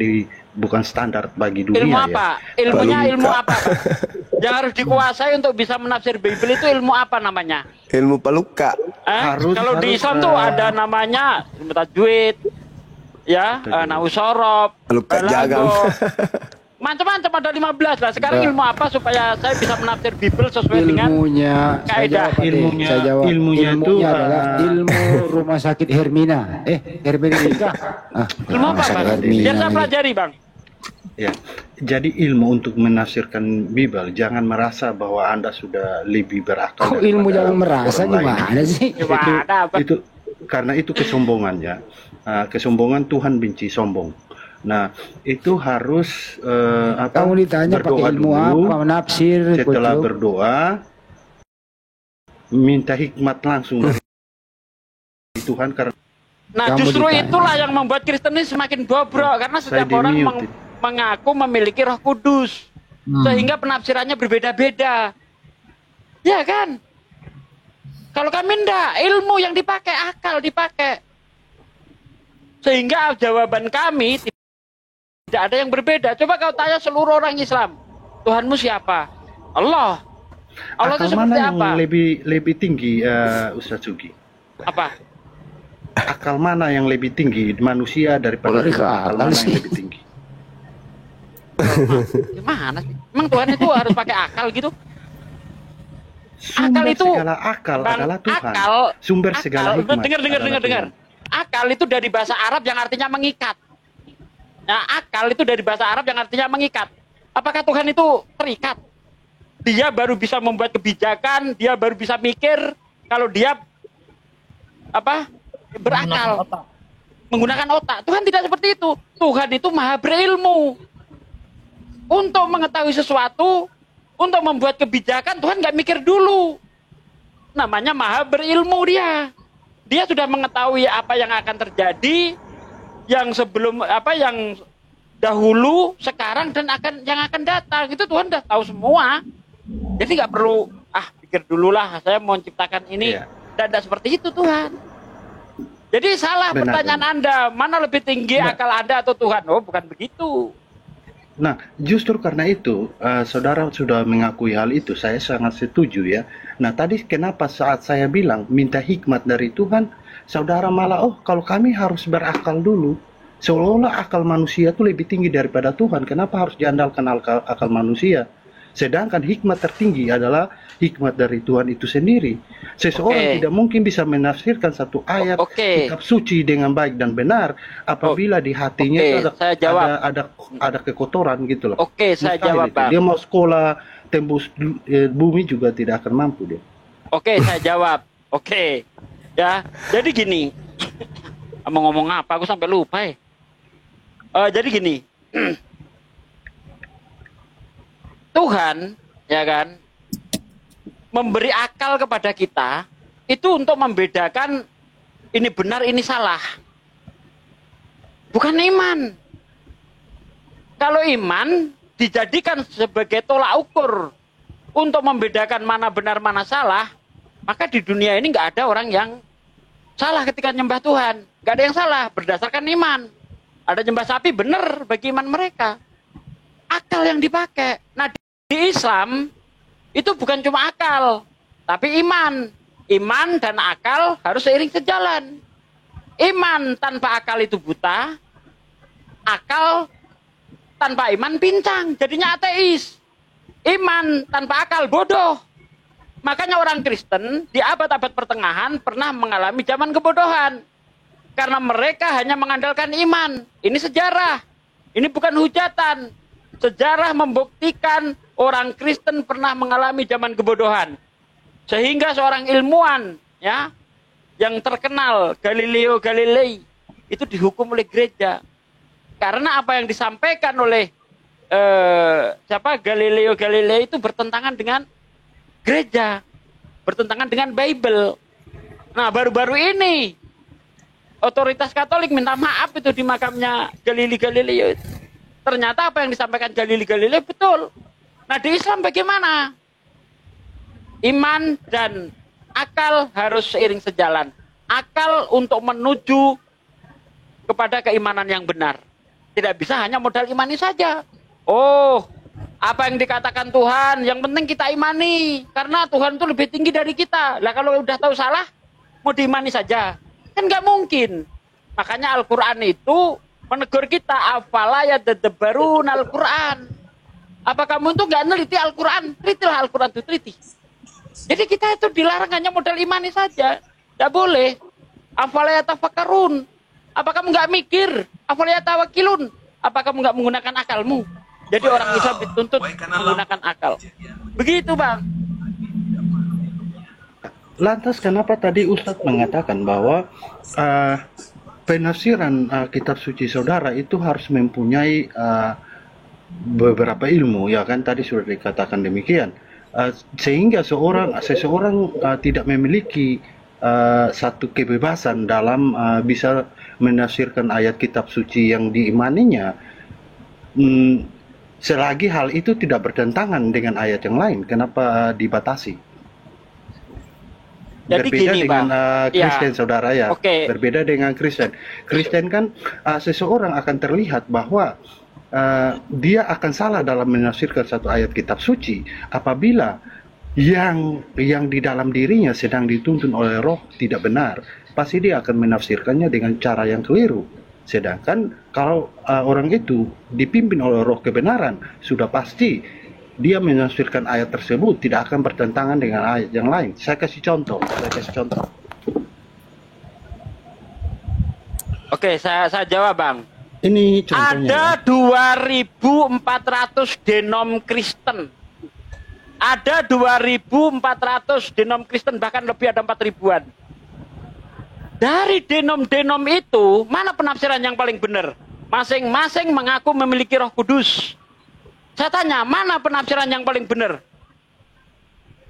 bukan standar bagi dunia. Ilmu ya. apa? Ilmunya Palungka. ilmu apa? Bang? Yang harus dikuasai untuk bisa menafsir Bible itu ilmu apa namanya? Ilmu paluka. Kalau di Islam tuh ada namanya ilmu tajwid, ya, nausorob, Paluka jagang. macam-macam ada 15 lah. Sekarang ilmu apa supaya saya bisa menafsir Bible sesuai dengan Ilmunya, kaidah. Ilmunya itu, adalah ilmu rumah sakit Hermina. Hermeneutika. ilmu apa Bang? Biar saya pelajari Bang. Ya, jadi ilmu untuk menafsirkan Bible jangan merasa bahwa Anda sudah lebih berakal. Kok ilmu daripada jangan merasa orang lain. gimana sih? Gimana Bang? Itu karena itu kesombongan ya. Kesombongan Tuhan benci sombong. Nah, itu harus Kamu ditanya pakai berdoa ilmu dulu. apa, menafsir, Setelah kucuk. berdoa, minta hikmat langsung dari Tuhan karena Nah, Kamu justru ditanya. itulah yang membuat Kristen ini semakin bobrok karena Saya setiap orang di-mute. mengaku memiliki Roh Kudus. Sehingga penafsirannya berbeda-beda. Ya kan? Kalau kami enggak, ilmu yang dipakai, akal dipakai. Sehingga jawaban kami tidak ada yang berbeda. Coba kau tanya seluruh orang Islam, Tuhanmu siapa? Allah. Allah itu akal seperti mana yang apa? lebih tinggi, Ustaz Sugi? Apa? Akal mana yang lebih tinggi manusia daripada Boleh Tuhan? ke Akal akal mana sih. yang lebih tinggi? Gimana sih? Emang Tuhan itu harus pakai akal gitu? Sumber itu, segala akal Bang, adalah Tuhan. akal, Sumber segala hikmat. Dengar. adalah Tuhan. Akal itu dari bahasa Arab yang artinya mengikat. Nah, akal itu dari bahasa Arab yang artinya mengikat. Apakah Tuhan itu terikat? Dia baru bisa membuat kebijakan, dia baru bisa mikir kalau dia berakal, menggunakan otak. Tuhan tidak seperti itu. Tuhan itu maha berilmu. Untuk mengetahui sesuatu, untuk membuat kebijakan, Tuhan nggak mikir dulu. Namanya maha berilmu dia. Dia sudah mengetahui apa yang akan terjadi, yang sebelum yang dahulu, sekarang dan yang akan datang. Itu Tuhan sudah tahu semua. Jadi nggak perlu pikir dulu lah. Saya mau menciptakan ini. Iya. Dan tidak seperti itu Tuhan. Jadi salah Benar, pertanyaan Anda. Mana lebih tinggi akal Anda atau Tuhan? Oh, bukan begitu. Nah, justru karena itu, saudara sudah mengakui hal itu, saya sangat setuju ya. Nah, tadi kenapa saat saya bilang minta hikmat dari Tuhan, saudara malah, kalau kami harus berakal dulu. Seolah-olah akal manusia itu lebih tinggi daripada Tuhan. Kenapa harus diandalkan akal manusia? Sedangkan hikmat tertinggi adalah hikmat dari Tuhan itu sendiri. Seseorang tidak mungkin bisa menafsirkan satu ayat kitab suci dengan baik dan benar apabila di hatinya itu ada kekotoran gitu loh. Saya jawab, Bang. Dia mau sekolah tembus bumi juga tidak akan mampu dia. Saya jawab. Ya, jadi gini. Mau ngomong apa? Aku sampai lupa ya. Jadi gini. Tuhan, ya kan, memberi akal kepada kita itu untuk membedakan ini benar, ini salah. Bukan iman. Kalau iman dijadikan sebagai tolak ukur untuk membedakan mana benar, mana salah, maka di dunia ini nggak ada orang yang salah ketika nyembah Tuhan. Nggak ada yang salah berdasarkan iman. Ada nyembah sapi benar bagi iman mereka. Akal yang dipakai. Nah, di Islam itu bukan cuma akal, tapi iman. Iman dan akal harus seiring sejalan. Iman tanpa akal itu buta, akal tanpa iman pincang, jadinya ateis. Iman tanpa akal bodoh. Makanya orang Kristen di abad-abad pertengahan pernah mengalami zaman kebodohan. Karena mereka hanya mengandalkan iman. Ini sejarah. Ini bukan hujatan. Sejarah membuktikan orang Kristen pernah mengalami zaman kebodohan. Sehingga seorang ilmuwan ya yang terkenal, Galileo Galilei, itu dihukum oleh gereja. Karena apa yang disampaikan oleh Galileo Galilei itu bertentangan dengan gereja, bertentangan dengan Bible. Nah, baru-baru ini otoritas Katolik minta maaf itu di makamnya Galileo. Ternyata apa yang disampaikan Galileo betul. Nah, di Islam bagaimana? Iman dan akal harus seiring sejalan. Akal untuk menuju kepada keimanan yang benar. Tidak bisa hanya modal imani saja. Oh, apa yang dikatakan Tuhan, yang penting kita imani. Karena Tuhan itu lebih tinggi dari kita. Lah kalau udah tahu salah, mau diimani saja. Kan nggak mungkin. Makanya Al-Quran itu menegur kita. Afala yatadabbarun Al-Quran. Apa kamu itu nggak neliti Al-Quran? Telitilah Al-Quran itu, teliti. Jadi kita itu dilarang hanya modal imani saja. Nggak boleh. Afala yatafakkarun. Apa kamu nggak mikir? Afala yatawakilun. Apa kamu nggak menggunakan akalmu? Jadi orang Islam dituntut menggunakan akal. Begitu, Bang. Lantas kenapa tadi Ustadz mengatakan bahwa penafsiran kitab suci saudara itu harus mempunyai beberapa ilmu, ya kan, tadi sudah dikatakan demikian, sehingga seseorang tidak memiliki satu kebebasan dalam bisa menafsirkan ayat kitab suci yang diimaninya, selagi hal itu tidak bertentangan dengan ayat yang lain. Kenapa dibatasi? Jadi berbeda gini, dengan Kristen, ya. saudara ya. Oke. Berbeda dengan Kristen. Kristen kan seseorang akan terlihat bahwa dia akan salah dalam menafsirkan satu ayat kitab suci apabila yang di dalam dirinya sedang dituntun oleh roh tidak benar. Pasti dia akan menafsirkannya dengan cara yang keliru. Sedangkan kalau orang itu dipimpin oleh roh kebenaran, sudah pasti dia menafsirkan ayat tersebut tidak akan bertentangan dengan ayat yang lain. Saya kasih contoh. Oke, saya jawab, Bang. Ini contohnya. Ada 2.400 denom Kristen. Ada 2.400 denom Kristen, bahkan lebih ada 4.000-an. Dari denom-denom itu, mana penafsiran yang paling benar? Masing-masing mengaku memiliki Roh Kudus. Saya tanya, mana penafsiran yang paling benar?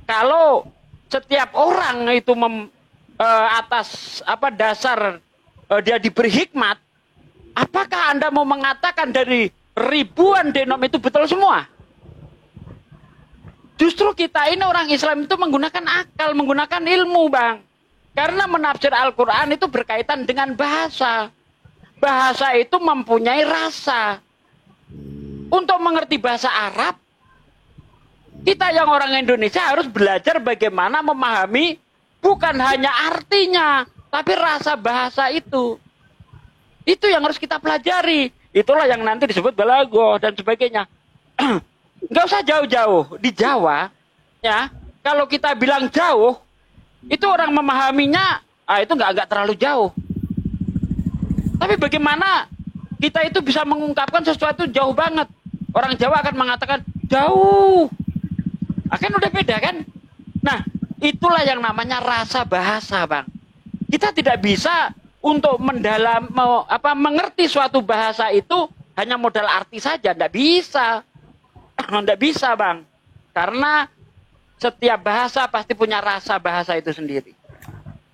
Kalau setiap orang itu atas dasar dia diberi hikmat, apakah Anda mau mengatakan dari ribuan denom itu betul semua? Justru kita ini orang Islam itu menggunakan akal, menggunakan ilmu, Bang. Karena menafsir Al-Quran itu berkaitan dengan bahasa. Bahasa itu mempunyai rasa. Untuk mengerti bahasa Arab, kita yang orang Indonesia harus belajar bagaimana memahami bukan hanya artinya, tapi rasa bahasa itu. Itu yang harus kita pelajari. Itulah yang nanti disebut balaghah dan sebagainya. Nggak usah jauh-jauh. Di Jawa, ya, kalau kita bilang jauh, itu orang memahaminya, itu nggak terlalu jauh. Tapi bagaimana kita itu bisa mengungkapkan sesuatu jauh banget? Orang Jawa akan mengatakan jauh. Kan udah beda kan? Nah, itulah yang namanya rasa bahasa, Bang. Kita tidak bisa untuk mengerti suatu bahasa itu hanya modal arti saja, nggak bisa. Nggak bisa, Bang. Karena setiap bahasa pasti punya rasa bahasa itu sendiri.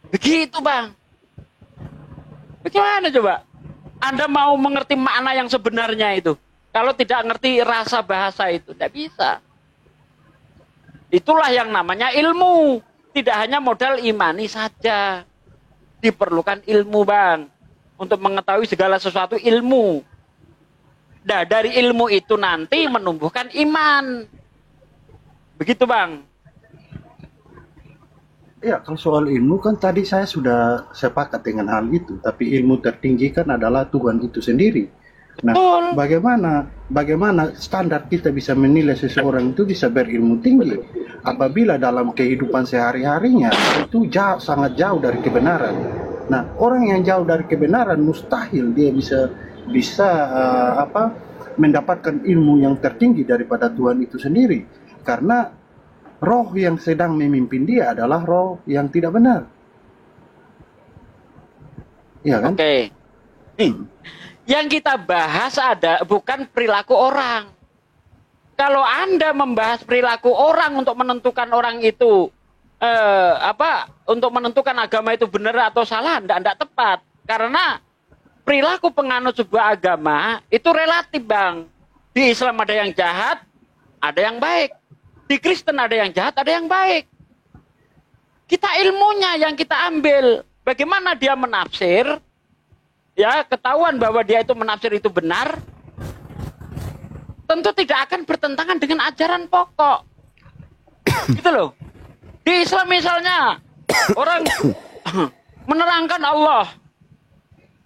Begitu, Bang. Bagaimana coba? Anda mau mengerti makna yang sebenarnya itu, kalau tidak ngerti rasa bahasa itu, tidak bisa. Itulah yang namanya ilmu. Tidak hanya modal imani saja. Diperlukan ilmu, Bang. Untuk mengetahui segala sesuatu ilmu. Nah, dari ilmu itu nanti menumbuhkan iman. Begitu, Bang. Ya, kalau soal ilmu kan tadi saya sudah sepakat dengan hal itu. Tapi ilmu tertinggi kan adalah Tuhan itu sendiri. Nah, bagaimana standar kita bisa menilai seseorang itu bisa berilmu tinggi? apabila dalam kehidupan sehari-harinya itu sangat jauh dari kebenaran. Nah, orang yang jauh dari kebenaran mustahil dia bisa mendapatkan ilmu yang tertinggi daripada Tuhan itu sendiri, karena roh yang sedang memimpin dia adalah roh yang tidak benar. Iya kan? Oke. Yang kita bahas bukan perilaku orang. Kalau Anda membahas perilaku orang untuk menentukan orang itu untuk menentukan agama itu benar atau salah, tidak tepat. Karena perilaku penganut sebuah agama itu relatif, Bang. Di Islam ada yang jahat, ada yang baik. Di Kristen ada yang jahat, ada yang baik. Kita ilmunya yang kita ambil. Bagaimana dia menafsir, ya, ketahuan bahwa dia itu menafsir itu benar, tentu tidak akan bertentangan dengan ajaran pokok. Gitu loh. Di Islam misalnya, orang menerangkan Allah.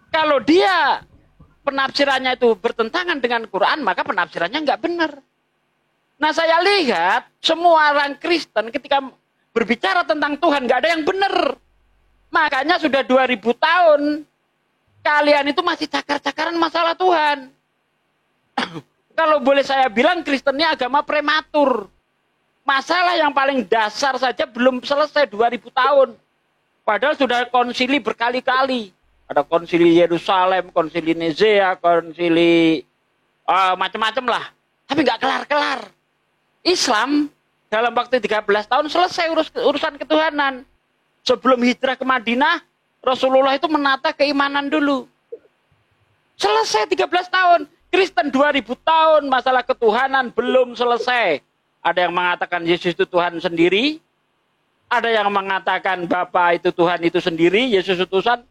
Kalau dia penafsirannya itu bertentangan dengan Quran, maka penafsirannya nggak benar. Nah, saya lihat semua orang Kristen ketika berbicara tentang Tuhan, nggak ada yang benar. Makanya sudah 2000 tahun, kalian itu masih cakar-cakaran masalah Tuhan. Kalau boleh saya bilang, Kristen ini agama prematur. Masalah yang paling dasar saja belum selesai 2000 tahun. Padahal sudah konsili berkali-kali. Ada konsili Yerusalem, konsili Nicea, konsili macam-macam lah. Tapi nggak kelar-kelar. Islam dalam waktu 13 tahun selesai urusan ketuhanan. Sebelum hijrah ke Madinah, Rasulullah itu menata keimanan dulu. Selesai 13 tahun. Kristen 2000 tahun masalah ketuhanan belum selesai. Ada yang mengatakan Yesus itu Tuhan sendiri. Ada yang mengatakan Bapa itu Tuhan itu sendiri, Yesus itu Tuhan.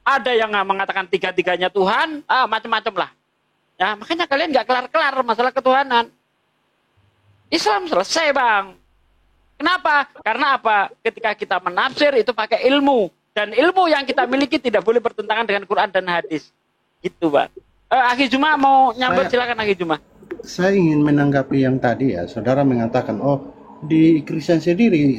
Ada yang mengatakan tiga-tiganya Tuhan. Macam-macam lah. Ya, makanya kalian nggak kelar-kelar masalah ketuhanan. Islam selesai, Bang. Kenapa? Karena apa? Ketika kita menafsir itu pakai ilmu. Dan ilmu yang kita miliki tidak boleh bertentangan dengan Quran dan hadis. Gitu, Bang. Akhi Juma mau nyambut, silakan Akhi Juma. Saya ingin menanggapi yang tadi ya, saudara mengatakan, di Kristen sendiri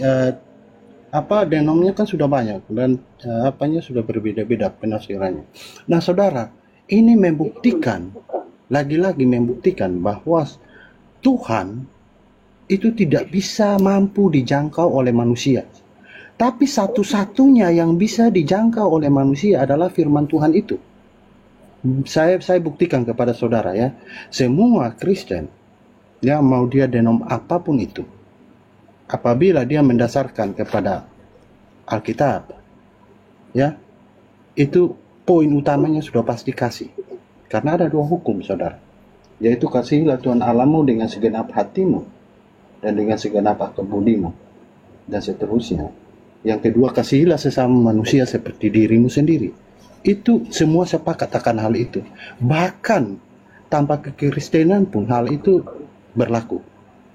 denomnya kan sudah banyak dan apanya sudah berbeda-beda penafsirannya. Nah, saudara, ini membuktikan, lagi-lagi membuktikan bahwa Tuhan itu tidak bisa mampu dijangkau oleh manusia. Tapi satu-satunya yang bisa dijangkau oleh manusia adalah firman Tuhan itu. Saya buktikan kepada saudara ya, semua Kristen ya, mau dia denom apapun itu, apabila dia mendasarkan kepada Alkitab ya, itu poin utamanya sudah pasti kasih. Karena ada dua hukum, saudara, yaitu kasihilah Tuhan Allahmu dengan segenap hatimu dan dengan segenap akal budimu, dan seterusnya. Yang kedua, kasihilah sesama manusia seperti dirimu sendiri. Itu semua sepakat akan hal itu. Bahkan tanpa kekristenan pun hal itu berlaku.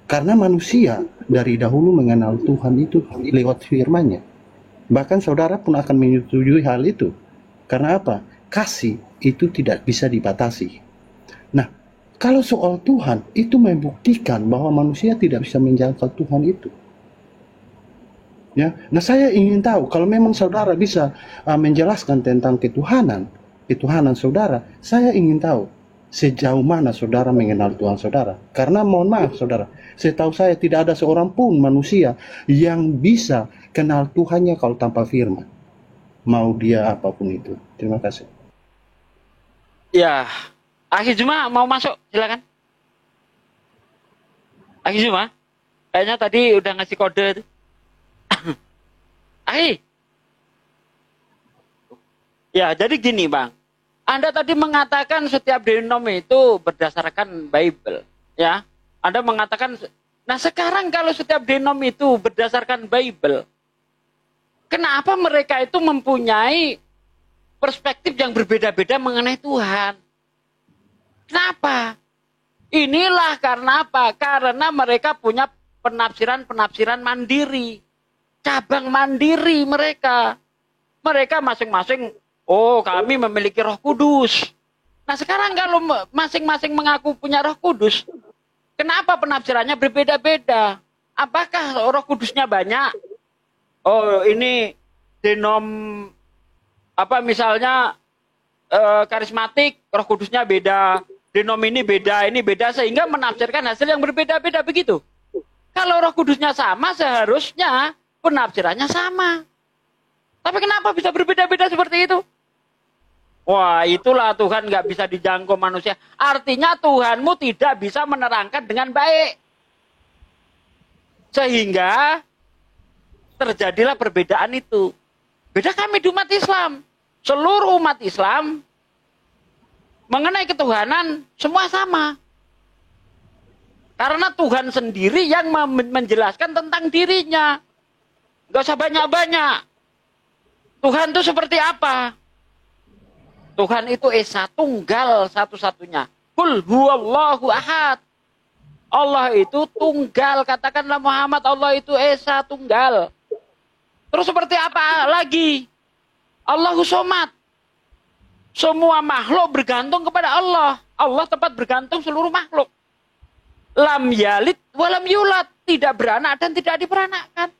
Karena manusia dari dahulu mengenal Tuhan itu lewat firman-Nya. Bahkan saudara pun akan menyetujui hal itu. Karena apa? Kasih itu tidak bisa dibatasi. Nah, kalau soal Tuhan, itu membuktikan bahwa manusia tidak bisa menjangkau Tuhan itu. Ya, nah saya ingin tahu kalau memang saudara bisa menjelaskan tentang ketuhanan saudara, saya ingin tahu sejauh mana saudara mengenal Tuhan saudara. Karena mohon maaf saudara, setahu saya tidak ada seorang pun manusia yang bisa kenal Tuhannya kalau tanpa firman. Mau dia apapun itu. Terima kasih. Ya, Akhi Juma mau masuk, silakan. Akhi Juma, kayaknya tadi udah ngasih kode itu. Ya, jadi gini, Bang. Anda tadi mengatakan setiap denom itu berdasarkan Bible, ya. Anda mengatakan, nah sekarang kalau setiap denom itu berdasarkan Bible, kenapa mereka itu mempunyai perspektif yang berbeda-beda mengenai Tuhan? Kenapa? Inilah karena apa? Karena mereka punya penafsiran-penafsiran mandiri. Cabang mandiri mereka. Mereka masing-masing, kami memiliki Roh Kudus. Nah sekarang kalau masing-masing mengaku punya Roh Kudus, kenapa penafsirannya berbeda-beda? Apakah Roh Kudusnya banyak? Oh, ini denom misalnya karismatik, Roh Kudusnya beda, denom ini beda sehingga menafsirkan hasil yang berbeda-beda begitu. Kalau Roh Kudusnya sama, seharusnya penafsirannya sama. Tapi kenapa bisa berbeda-beda seperti itu? Wah, itulah Tuhan nggak bisa dijangkau manusia. Artinya Tuhanmu tidak bisa menerangkan dengan baik. Sehingga terjadilah perbedaan itu. Beda kami di umat Islam. Seluruh umat Islam mengenai ketuhanan semua sama. Karena Tuhan sendiri yang menjelaskan tentang dirinya. Nggak usah banyak-banyak. Tuhan itu seperti apa? Tuhan itu Esa, tunggal satu-satunya. Qul huwallahu ahad. Allah itu tunggal. Katakanlah Muhammad, Allah itu Esa, tunggal. Terus seperti apa lagi? Allahu somad. Semua makhluk bergantung kepada Allah. Allah tempat bergantung seluruh makhluk. Lam yalid walam yulad. Tidak beranak dan tidak diperanakkan.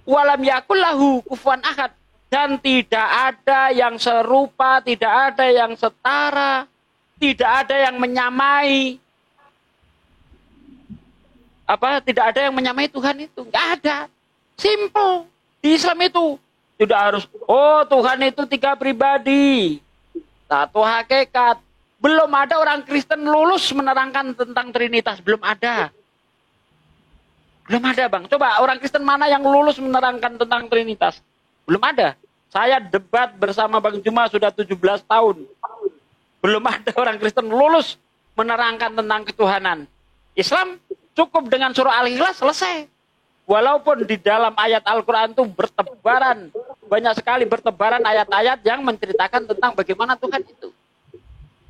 Walam yakul lahu kufuwan ahad. Dan tidak ada yang serupa, tidak ada yang setara, tidak ada yang menyamai. Tidak ada yang menyamai Tuhan itu. Nggak ada. Simple. Di Islam itu. Tidak harus, Tuhan itu 3 pribadi. 1 hakikat. Belum ada orang Kristen lulus menerangkan tentang Trinitas. Belum ada. Belum ada, Bang. Coba orang Kristen mana yang lulus menerangkan tentang Trinitas? Belum ada. Saya debat bersama Bang Juma sudah 17 tahun. Belum ada orang Kristen lulus menerangkan tentang ketuhanan. Islam cukup dengan surah Al-Ikhlas selesai. Walaupun di dalam ayat Al-Quran itu banyak sekali bertebaran ayat-ayat yang menceritakan tentang bagaimana Tuhan itu.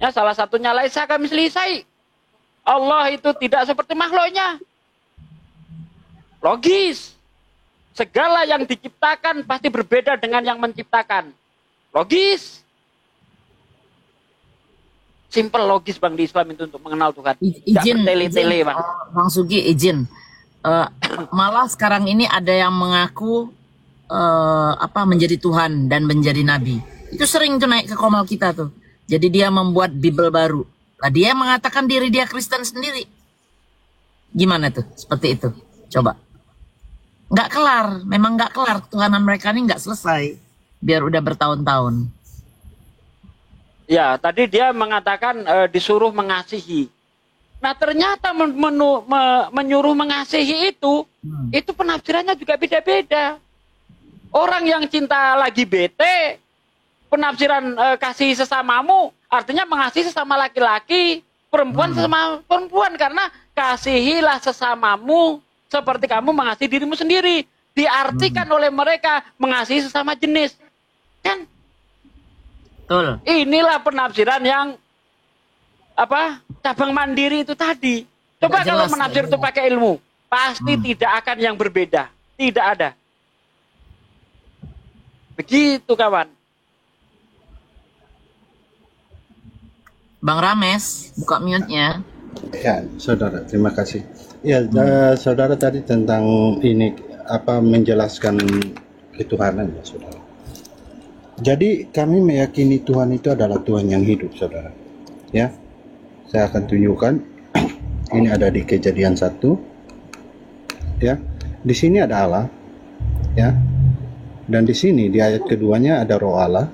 Ya, salah satunya laisa kamitslihi syai'. Allah itu tidak seperti makhluknya. Logis. Segala yang diciptakan pasti berbeda dengan yang menciptakan. Logis. Simple logis, Bang, di Islam itu untuk mengenal Tuhan. Izin, tele-tele, Bang. Bang Sugi, izin. Malah sekarang ini ada yang mengaku menjadi Tuhan dan menjadi Nabi. Itu sering tuh naik ke komal kita tuh. Jadi dia membuat Bible baru. Nah, dia mengatakan diri dia Kristen sendiri. Gimana tuh? Seperti itu. Coba. Nggak kelar, memang nggak kelar. Ketuhanan mereka ini nggak selesai. Biar udah bertahun-tahun. Ya, tadi dia mengatakan disuruh mengasihi. Nah, ternyata menyuruh mengasihi itu penafsirannya juga beda-beda. Orang yang cinta lagi bete, penafsiran kasih sesamamu, artinya mengasihi sesama laki-laki, perempuan sesama perempuan. Karena kasihilah sesamamu seperti kamu mengasihi dirimu sendiri. Diartikan oleh mereka mengasihi sesama jenis. Kan? Betul. Inilah penafsiran yang cabang mandiri itu tadi. Coba kalau menafsir itu pakai ilmu, pasti tidak akan yang berbeda. Tidak ada. Begitu, kawan. Bang Rames, buka mute-nya. Ya, saudara, terima kasih. Ya, saudara tadi tentang ini menjelaskan ketuhanan, ya, saudara. Jadi kami meyakini Tuhan itu adalah Tuhan yang hidup, saudara. Ya, saya akan tunjukkan. Ini ada di Kejadian 1. Ya, di sini ada Allah. Ya, dan di sini di ayat keduanya ada Roh Allah.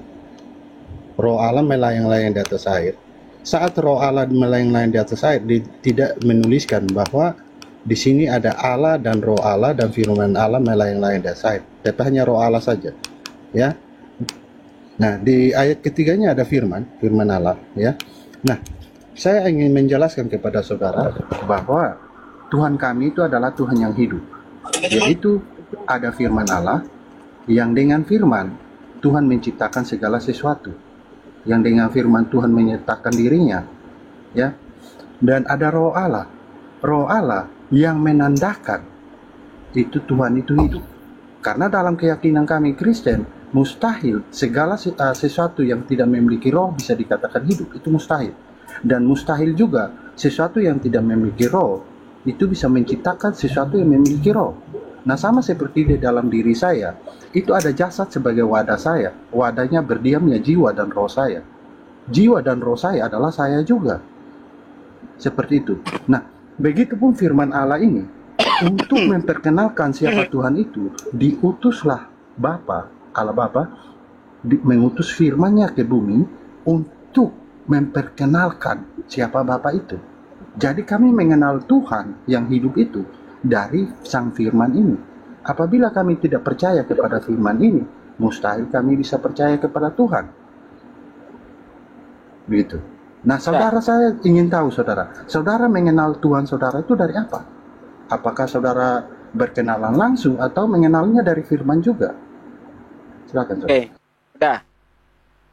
Roh Allah melayang-layang di atas air. Saat Roh Allah melayang-layang di atas air, tidak menuliskan bahwa di sini ada Allah dan Roh Allah dan firman Allah melayang-layang di atas air. Tapi hanya Roh Allah saja. Ya. Nah, di ayat ketiganya ada firman Allah, ya. Nah, saya ingin menjelaskan kepada saudara bahwa Tuhan kami itu adalah Tuhan yang hidup. Yaitu ada firman Allah yang dengan firman Tuhan menciptakan segala sesuatu. Yang dengan firman Tuhan menyatakan dirinya, ya. Dan ada Roh Allah. Roh Allah yang menandakan itu Tuhan itu hidup. Karena dalam keyakinan kami Kristen, mustahil segala sesuatu yang tidak memiliki roh bisa dikatakan hidup. Itu mustahil. Dan mustahil juga sesuatu yang tidak memiliki roh itu bisa menciptakan sesuatu yang memiliki roh. Nah, sama seperti di dalam diri saya, itu ada jasad sebagai wadah saya. Wadahnya berdiamnya jiwa dan roh saya. Jiwa dan roh saya adalah saya juga. Seperti itu. Nah, begitupun firman Allah ini, untuk memperkenalkan siapa Tuhan itu, diutuslah Allah Bapa, mengutus firman-Nya ke bumi untuk memperkenalkan siapa Bapa itu. Jadi kami mengenal Tuhan yang hidup itu dari sang firman ini. Apabila kami tidak percaya kepada firman ini, mustahil kami bisa percaya kepada Tuhan. Begitu. Nah, saudara, saya ingin tahu, saudara mengenal Tuhan saudara itu dari apa? Apakah saudara berkenalan langsung atau mengenalnya dari firman juga? Silakan, saudara. Oke, udah.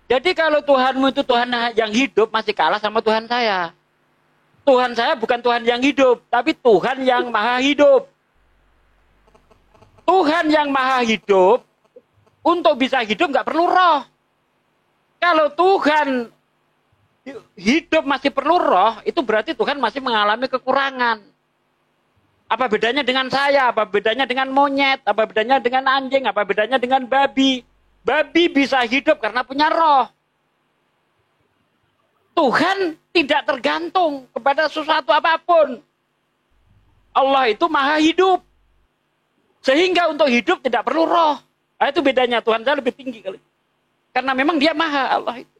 Jadi kalau Tuhanmu itu Tuhan yang hidup, masih kalah sama Tuhan saya. Tuhan saya bukan Tuhan yang hidup, tapi Tuhan yang maha hidup. Tuhan yang maha hidup, untuk bisa hidup nggak perlu roh. Kalau Tuhan hidup masih perlu roh, itu berarti Tuhan masih mengalami kekurangan. Apa bedanya dengan saya? Apa bedanya dengan monyet? Apa bedanya dengan anjing? Apa bedanya dengan babi? Babi bisa hidup karena punya roh. Tuhan tidak tergantung kepada sesuatu apapun. Allah itu maha hidup. Sehingga untuk hidup tidak perlu roh. Nah, itu bedanya, Tuhan saya lebih tinggi kali. Karena memang dia maha, Allah itu.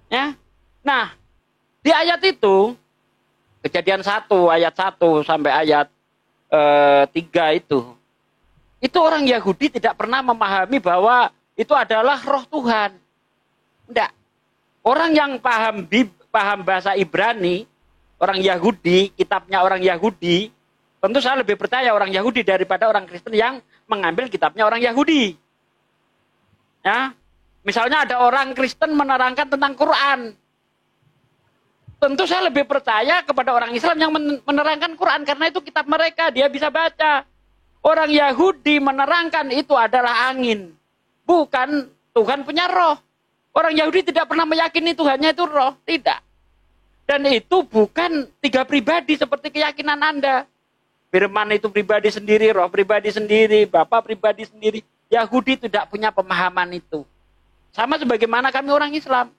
Ya. Nah, di ayat itu, Kejadian 1, ayat 1 sampai ayat 3 itu orang Yahudi tidak pernah memahami bahwa itu adalah roh Tuhan. Tidak. Orang yang paham bahasa Ibrani, orang Yahudi, kitabnya orang Yahudi, tentu saya lebih percaya orang Yahudi daripada orang Kristen yang mengambil kitabnya orang Yahudi. Ya, misalnya ada orang Kristen menerangkan tentang Quran. Tentu saya lebih percaya kepada orang Islam yang menerangkan Quran, karena itu kitab mereka, dia bisa baca. Orang Yahudi menerangkan itu adalah angin, bukan Tuhan punya roh. Orang Yahudi tidak pernah meyakini Tuhannya itu roh, tidak. Dan itu bukan 3 pribadi seperti keyakinan Anda. Firman itu pribadi sendiri, roh pribadi sendiri, Bapa pribadi sendiri. Yahudi tidak punya pemahaman itu. Sama sebagaimana kami orang Islam.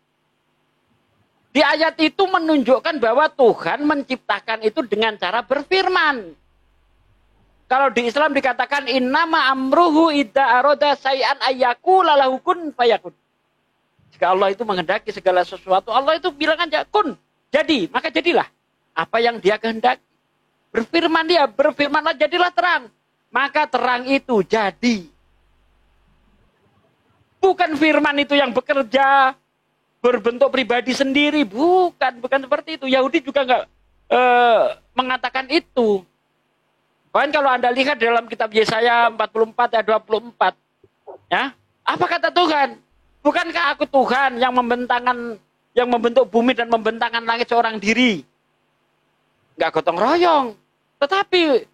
Di ayat itu menunjukkan bahwa Tuhan menciptakan itu dengan cara berfirman. Kalau di Islam dikatakan innama amruhu idza arada syai'an ayyakula lahu kun fayakun. Jika Allah itu menghendaki segala sesuatu, Allah itu bilang aja kun, jadi, maka jadilah apa yang dia kehendaki. Berfirman dia, berfirmanlah jadilah terang. Maka terang itu jadi. Bukan firman itu yang bekerja berbentuk pribadi sendiri, bukan seperti itu. Yahudi juga nggak mengatakan itu. Bahkan kalau Anda lihat dalam kitab Yesaya 44 ayat 24, ya, apa kata Tuhan? Bukankah aku Tuhan yang membentuk bumi dan membentangkan langit seorang diri? Nggak gotong royong. Tetapi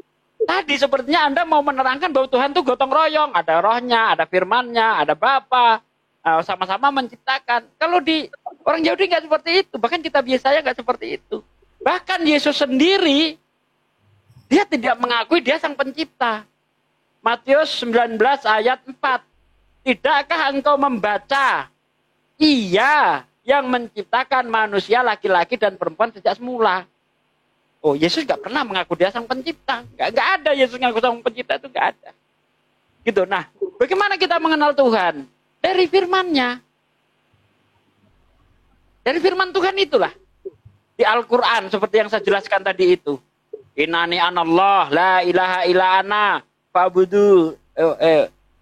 tadi sepertinya Anda mau menerangkan bahwa Tuhan itu gotong royong. Ada rohnya, ada firmannya, ada Bapa, sama-sama menciptakan. Kalau di orang Yahudi nggak seperti itu. Bahkan kitab Yesaya nggak seperti itu. Bahkan Yesus sendiri, dia tidak mengakui dia sang pencipta. Matius 19 ayat 4. Tidakkah engkau membaca? Ia yang menciptakan manusia laki-laki dan perempuan sejak semula. Oh, Yesus nggak pernah mengaku dia sang pencipta. Nggak ada Yesus mengaku sang pencipta, itu nggak ada. Gitu. Nah, bagaimana kita mengenal Tuhan? Dari firman-Nya. Dari firman Tuhan itulah. Di Al-Quran, seperti yang saya jelaskan tadi itu. Innani anallah, la ilaha illa ana, fa'budu,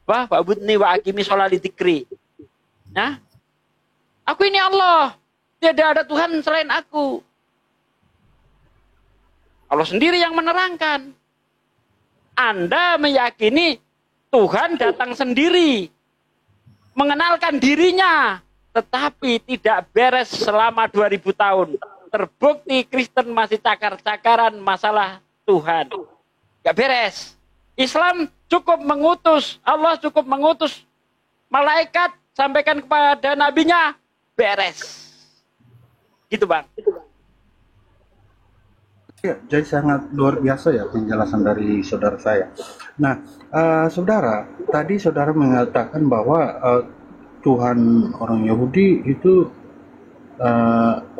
fa'budni wa akimi sholali dzikri. Nah, aku ini Allah. Tidak ada Tuhan selain aku. Allah sendiri yang menerangkan. Anda meyakini Tuhan datang sendiri. Mengenalkan dirinya. Tetapi tidak beres selama 2000 tahun. Terbukti Kristen masih cakar-cakaran masalah Tuhan. Gak beres. Islam cukup mengutus. Allah cukup mengutus malaikat. Sampaikan kepada nabinya. Beres. Gitu Bang. Ya, jadi sangat luar biasa ya penjelasan dari saudara saya. Nah, saudara, tadi saudara mengatakan bahwa Tuhan orang Yahudi itu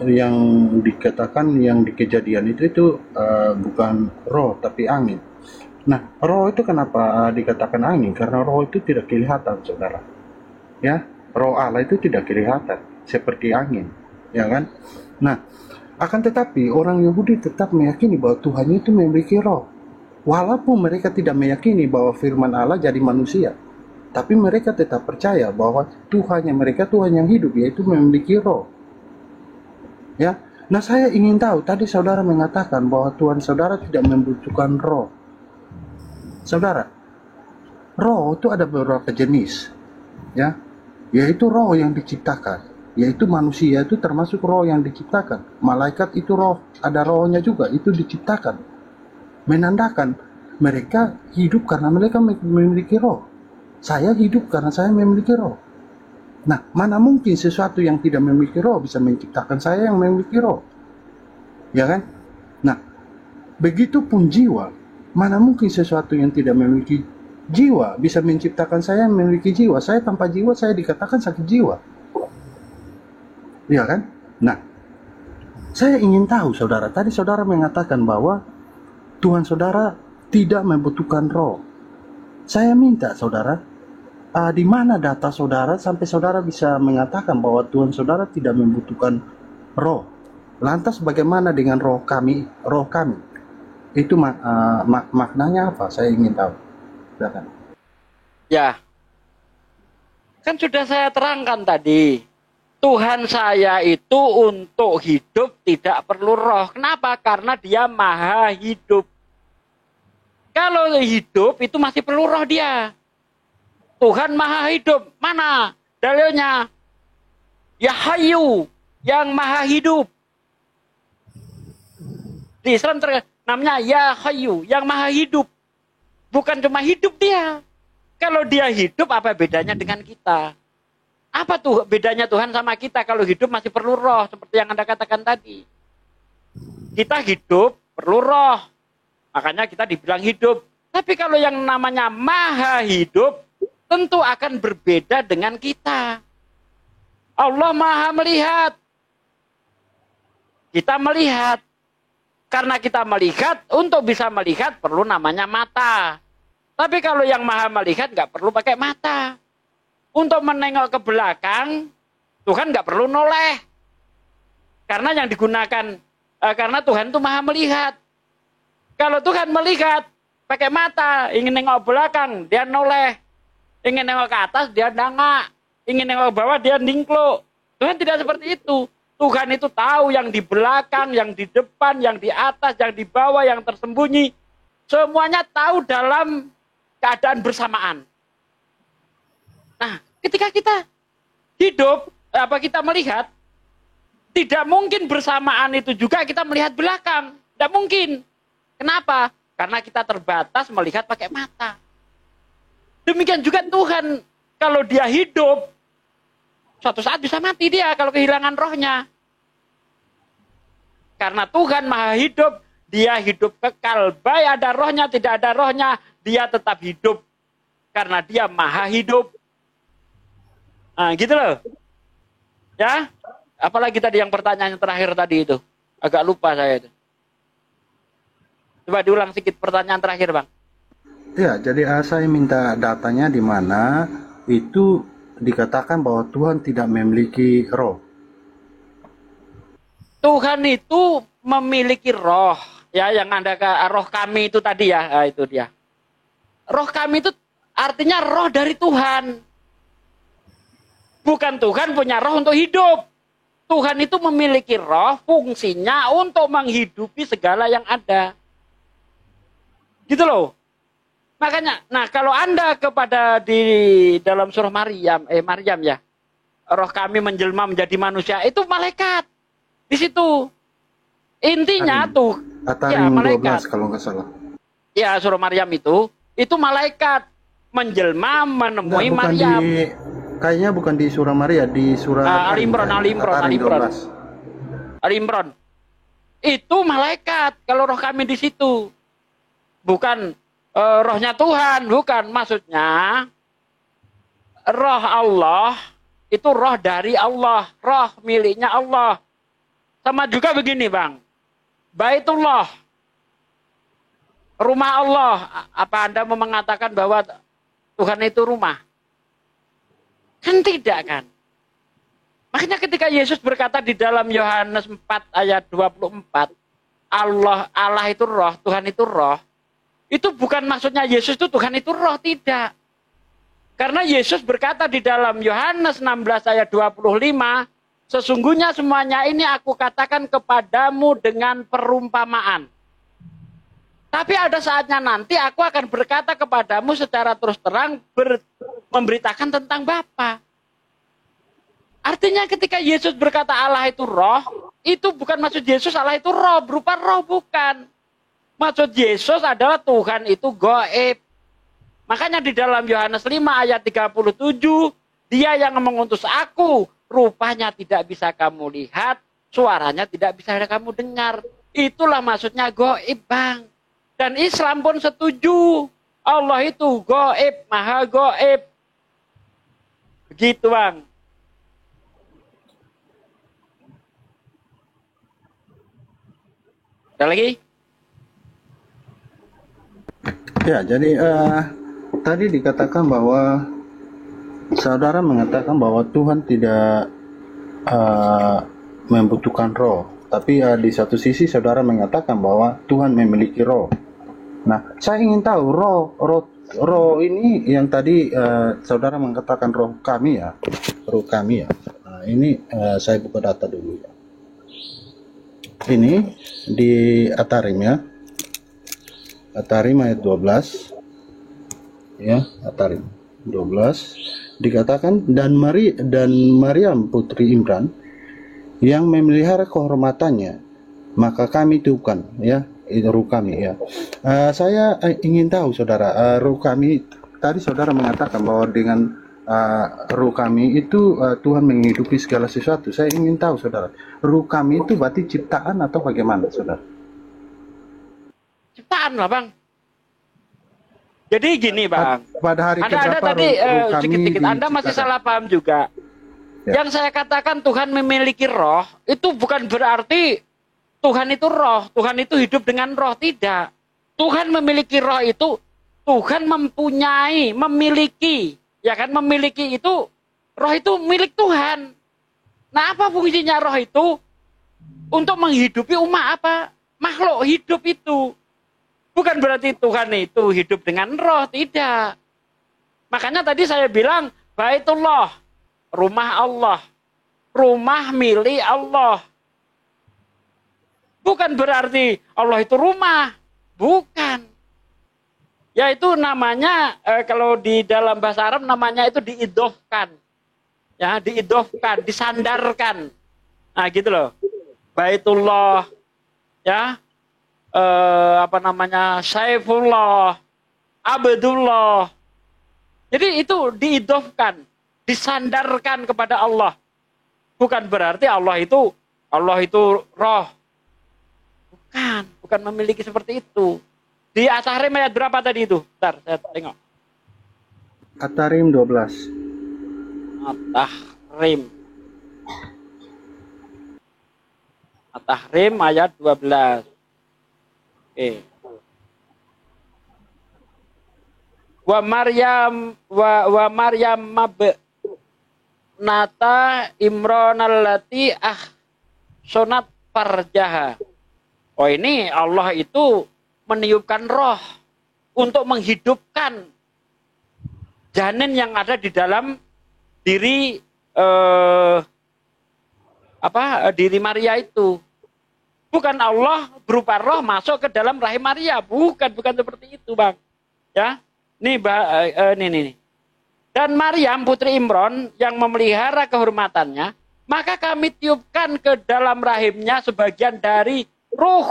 yang dikatakan yang di kejadian itu bukan roh tapi angin. Nah, roh itu kenapa dikatakan angin? Karena roh itu tidak kelihatan, saudara. Ya, roh Allah itu tidak kelihatan seperti angin, ya kan? Nah, akan tetapi orang Yahudi tetap meyakini bahwa Tuhan itu memiliki roh. Walaupun mereka tidak meyakini bahwa firman Allah jadi manusia, tapi mereka tetap percaya bahwa Tuhan yang mereka Tuhan yang hidup, yaitu memiliki roh. Ya, nah saya ingin tahu, tadi saudara mengatakan bahwa Tuhan saudara tidak membutuhkan roh. Saudara, roh itu ada beberapa jenis, ya, yaitu roh yang diciptakan, yaitu manusia itu termasuk roh yang diciptakan. Malaikat itu roh, ada rohnya juga, itu diciptakan, menandakan mereka hidup karena mereka memiliki roh. Saya hidup karena saya memiliki roh. Nah, mana mungkin sesuatu yang tidak memiliki roh bisa menciptakan saya yang memiliki roh, ya kan? Nah, begitupun jiwa. Mana mungkin sesuatu yang tidak memiliki jiwa bisa menciptakan saya yang memiliki jiwa. Saya tanpa jiwa, saya dikatakan sakit jiwa. Iya kan? Nah, saya ingin tahu saudara. Tadi saudara mengatakan bahwa Tuhan saudara tidak membutuhkan roh. Saya minta saudara, di mana data saudara sampai saudara bisa mengatakan bahwa Tuhan saudara tidak membutuhkan roh. Lantas bagaimana dengan roh kami? Roh kami. Itu maknanya apa? Saya ingin tahu. Silakan. Ya, kan sudah saya terangkan tadi. Tuhan saya itu untuk hidup tidak perlu roh. Kenapa? Karena dia maha hidup. Kalau hidup itu masih perlu roh dia. Tuhan maha hidup. Mana dalilnya? Ya Hayyu, yang maha hidup. Di Islam namanya Ya Hayyu, yang maha hidup. Bukan cuma hidup dia. Kalau dia hidup, apa bedanya dengan kita? Apa tuh bedanya Tuhan sama kita? Kalau hidup masih perlu roh, seperti yang Anda katakan tadi. Kita hidup, perlu roh. Makanya kita dibilang hidup. Tapi kalau yang namanya maha hidup, tentu akan berbeda dengan kita. Allah maha melihat. Kita melihat. Karena kita melihat, untuk bisa melihat perlu namanya mata. Tapi kalau yang maha melihat nggak perlu pakai mata. Untuk menengok ke belakang, Tuhan nggak perlu noleh. Karena yang digunakan, karena Tuhan itu maha melihat. Kalau Tuhan melihat, pakai mata, ingin nengok belakang, dia noleh. Ingin nengok ke atas, dia dangak. Ingin nengok ke bawah, dia ningkluk. Tuhan tidak seperti itu. Tuhan itu tahu yang di belakang, yang di depan, yang di atas, yang di bawah, yang tersembunyi. Semuanya tahu dalam keadaan bersamaan. Nah, ketika kita hidup, kita melihat, tidak mungkin bersamaan itu juga kita melihat belakang. Tidak mungkin. Kenapa? Karena kita terbatas melihat pakai mata. Demikian juga Tuhan, kalau dia hidup, suatu saat bisa mati dia kalau kehilangan rohnya. Karena Tuhan maha hidup, dia hidup kekal. Baik ada rohnya, tidak ada rohnya, dia tetap hidup. Karena dia maha hidup. Nah, gitu loh. Ya, apalagi tadi yang pertanyaan terakhir tadi itu. Agak lupa saya itu. Coba diulang sedikit pertanyaan terakhir, Bang. Ya, jadi saya minta datanya di mana itu dikatakan bahwa Tuhan tidak memiliki roh. Tuhan itu memiliki roh, ya, yang Anda roh kami itu tadi ya, nah, itu dia. Roh kami itu artinya roh dari Tuhan. Bukan Tuhan punya roh untuk hidup. Tuhan itu memiliki roh, fungsinya untuk menghidupi segala yang ada. Gitu loh. Makanya, nah kalau Anda kepada di dalam surah Maryam ya, roh kami menjelma menjadi manusia, itu malaikat. Di situ. Intinya tuh, ya malaikat. 12 kalau nggak salah. Ya, surah Maryam itu malaikat menjelma menemui Maryam. Kayaknya bukan di surah Maria, di surah Al Imran. itu malaikat kalau roh kami di situ. Bukan rohnya Tuhan, bukan. Maksudnya roh Allah itu roh dari Allah, roh miliknya Allah. Sama juga begini, Bang. Baitullah, rumah Allah. Apa Anda mau mengatakan bahwa Tuhan itu rumah? Kan tidak, kan? Makanya ketika Yesus berkata di dalam Yohanes 4 ayat 24, Allah itu roh, Tuhan itu roh, itu bukan maksudnya Yesus itu Tuhan itu roh, tidak. Karena Yesus berkata di dalam Yohanes 16 ayat 25, sesungguhnya semuanya ini aku katakan kepadamu dengan perumpamaan. Tapi ada saatnya nanti aku akan berkata kepadamu secara terus terang, memberitakan tentang Bapa. Artinya ketika Yesus berkata Allah itu roh, itu bukan maksud Yesus Allah itu roh, berupa roh, bukan. Maksud Yesus adalah Tuhan itu gaib. Makanya di dalam Yohanes 5 ayat 37, dia yang mengutus aku, rupanya tidak bisa kamu lihat, suaranya tidak bisa kamu dengar. Itulah maksudnya gaib, Bang. Dan Islam pun setuju. Allah itu gaib, maha gaib. Begitu, Bang. Ada lagi? Ya, jadi tadi dikatakan bahwa saudara mengatakan bahwa Tuhan tidak membutuhkan roh, tapi di satu sisi saudara mengatakan bahwa Tuhan memiliki roh. Nah, saya ingin tahu roh ini yang tadi saudara mengatakan roh kami ya. Nah, ini saya buka data dulu ya. Ini di Atarim ya. Atarim ayat 12. Ya, Atarim 12 dikatakan dan Maryam putri Imran yang memelihara kehormatannya, maka kami tiupkan ya, itu ruh kami ya. Saya ingin tahu saudara, ruh kami tadi saudara mengatakan bahwa dengan ruh kami itu Tuhan menghidupi segala sesuatu. Saya ingin tahu saudara, ruh kami itu berarti ciptaan atau bagaimana saudara? Ciptaan lah, Bang. Jadi gini, Bang. Pada hari Anda tadi sedikit-sedikit Anda masih salah paham juga. Ya. Yang saya katakan Tuhan memiliki roh, itu bukan berarti Tuhan itu roh, Tuhan itu hidup dengan roh, tidak. Tuhan memiliki roh itu, Tuhan mempunyai, memiliki. Ya kan, memiliki itu, roh itu milik Tuhan. Nah, apa fungsinya roh itu? Untuk menghidupi umat apa? Makhluk hidup itu. Bukan berarti Tuhan itu hidup dengan roh, tidak. Makanya tadi saya bilang, Baitullah, rumah Allah, rumah milik Allah. Bukan berarti Allah itu rumah, bukan. Yaitu namanya, kalau di dalam bahasa Arab namanya itu diidofkan. Ya, diidofkan, disandarkan. Nah gitu loh. Baitullah, ya. Saifullah, Abdullah. Jadi itu diidofkan, disandarkan kepada Allah. Bukan berarti Allah itu roh. Bukan memiliki seperti itu. Di At-Tahrim ayat berapa tadi itu? Bentar, saya tengok. At-Tahrim 12. At-Tahrim. At-Tahrim ayat 12. Oke. Wa Maryam mabnata Imran allati sonat farjaha. Oh, ini Allah itu meniupkan roh untuk menghidupkan janin yang ada di dalam diri diri Maria itu. Bukan Allah berupa roh masuk ke dalam rahim Maria, bukan seperti itu, Bang. Ya. Nih. Dan Maryam putri Imran yang memelihara kehormatannya, maka kami tiupkan ke dalam rahimnya sebagian dari ruh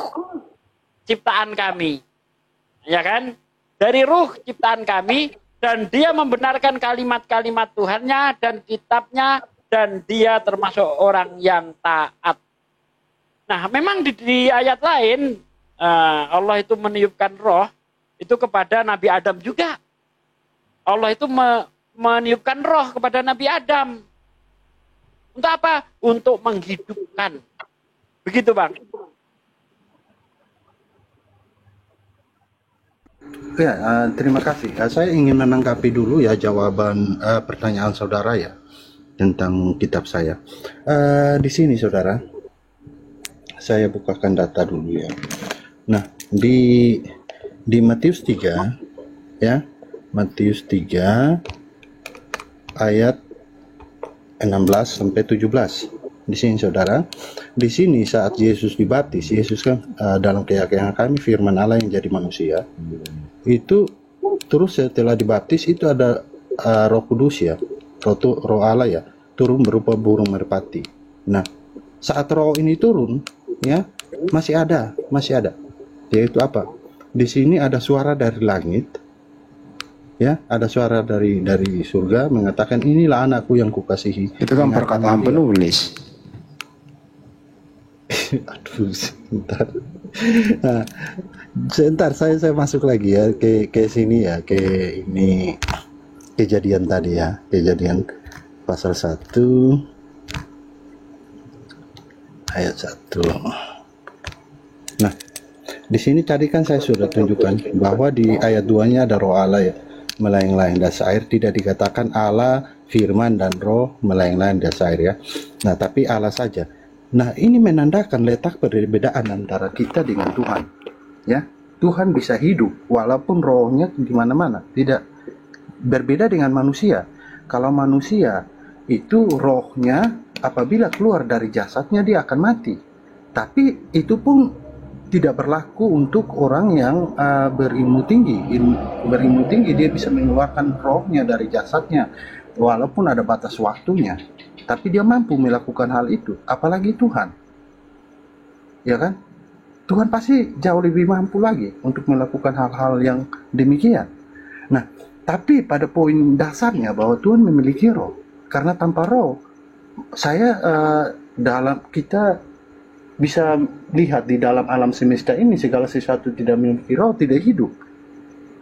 ciptaan kami. Ya kan? Dari ruh ciptaan kami, dan dia membenarkan kalimat-kalimat Tuhannya dan kitabnya, dan dia termasuk orang yang taat. Nah, memang di ayat lain Allah itu meniupkan roh itu kepada Nabi Adam juga. Allah itu meniupkan roh kepada Nabi Adam. Untuk apa? Untuk menghidupkan. Begitu, Bang. Ya, terima kasih. Saya ingin menanggapi dulu ya jawaban pertanyaan saudara ya tentang kitab saya. Di sini saudara, saya bukakan data dulu ya. Nah, di Matius 3 ya, Matius 3 ayat 16 sampai 17. Di sini saudara, di sini saat Yesus dibaptis, Yesus kan dalam keyakinan kami firman Allah yang jadi manusia. Itu terus setelah dibaptis itu ada Roh Kudus ya, roh Allah ya, turun berupa burung merpati. Nah, saat roh ini turun ya, masih ada. Yaitu apa? Di sini ada suara dari langit. Ya, ada suara dari surga mengatakan inilah anakku yang kukasihi. Itu kan perkataan penulis. Aduh, sebentar. Nah, sebentar saya masuk lagi ya ke sini ya, ke ini kejadian tadi ya, kejadian pasal 1 ayat 1. Nah, di sini tadi kan saya sudah tunjukkan bahwa di ayat 2-nya ada roh Allah ya, melayang-layang di atas air. Tidak dikatakan Allah, firman dan roh melayang-layang di atas air ya. Nah, tapi Allah saja. Nah, ini menandakan letak perbedaan antara kita dengan Tuhan. Ya, Tuhan bisa hidup walaupun rohnya di mana-mana. Tidak berbeda dengan manusia. Kalau manusia itu rohnya apabila keluar dari jasadnya dia akan mati. Tapi itu pun tidak berlaku untuk orang yang berilmu tinggi. Berilmu tinggi dia bisa mengeluarkan rohnya dari jasadnya walaupun ada batas waktunya. Tapi dia mampu melakukan hal itu, apalagi Tuhan. Ya kan? Tuhan pasti jauh lebih mampu lagi untuk melakukan hal-hal yang demikian. Nah, tapi pada poin dasarnya bahwa Tuhan memiliki roh. Karena tanpa roh, kita bisa lihat di dalam alam semesta ini segala sesuatu tidak memiliki roh tidak hidup.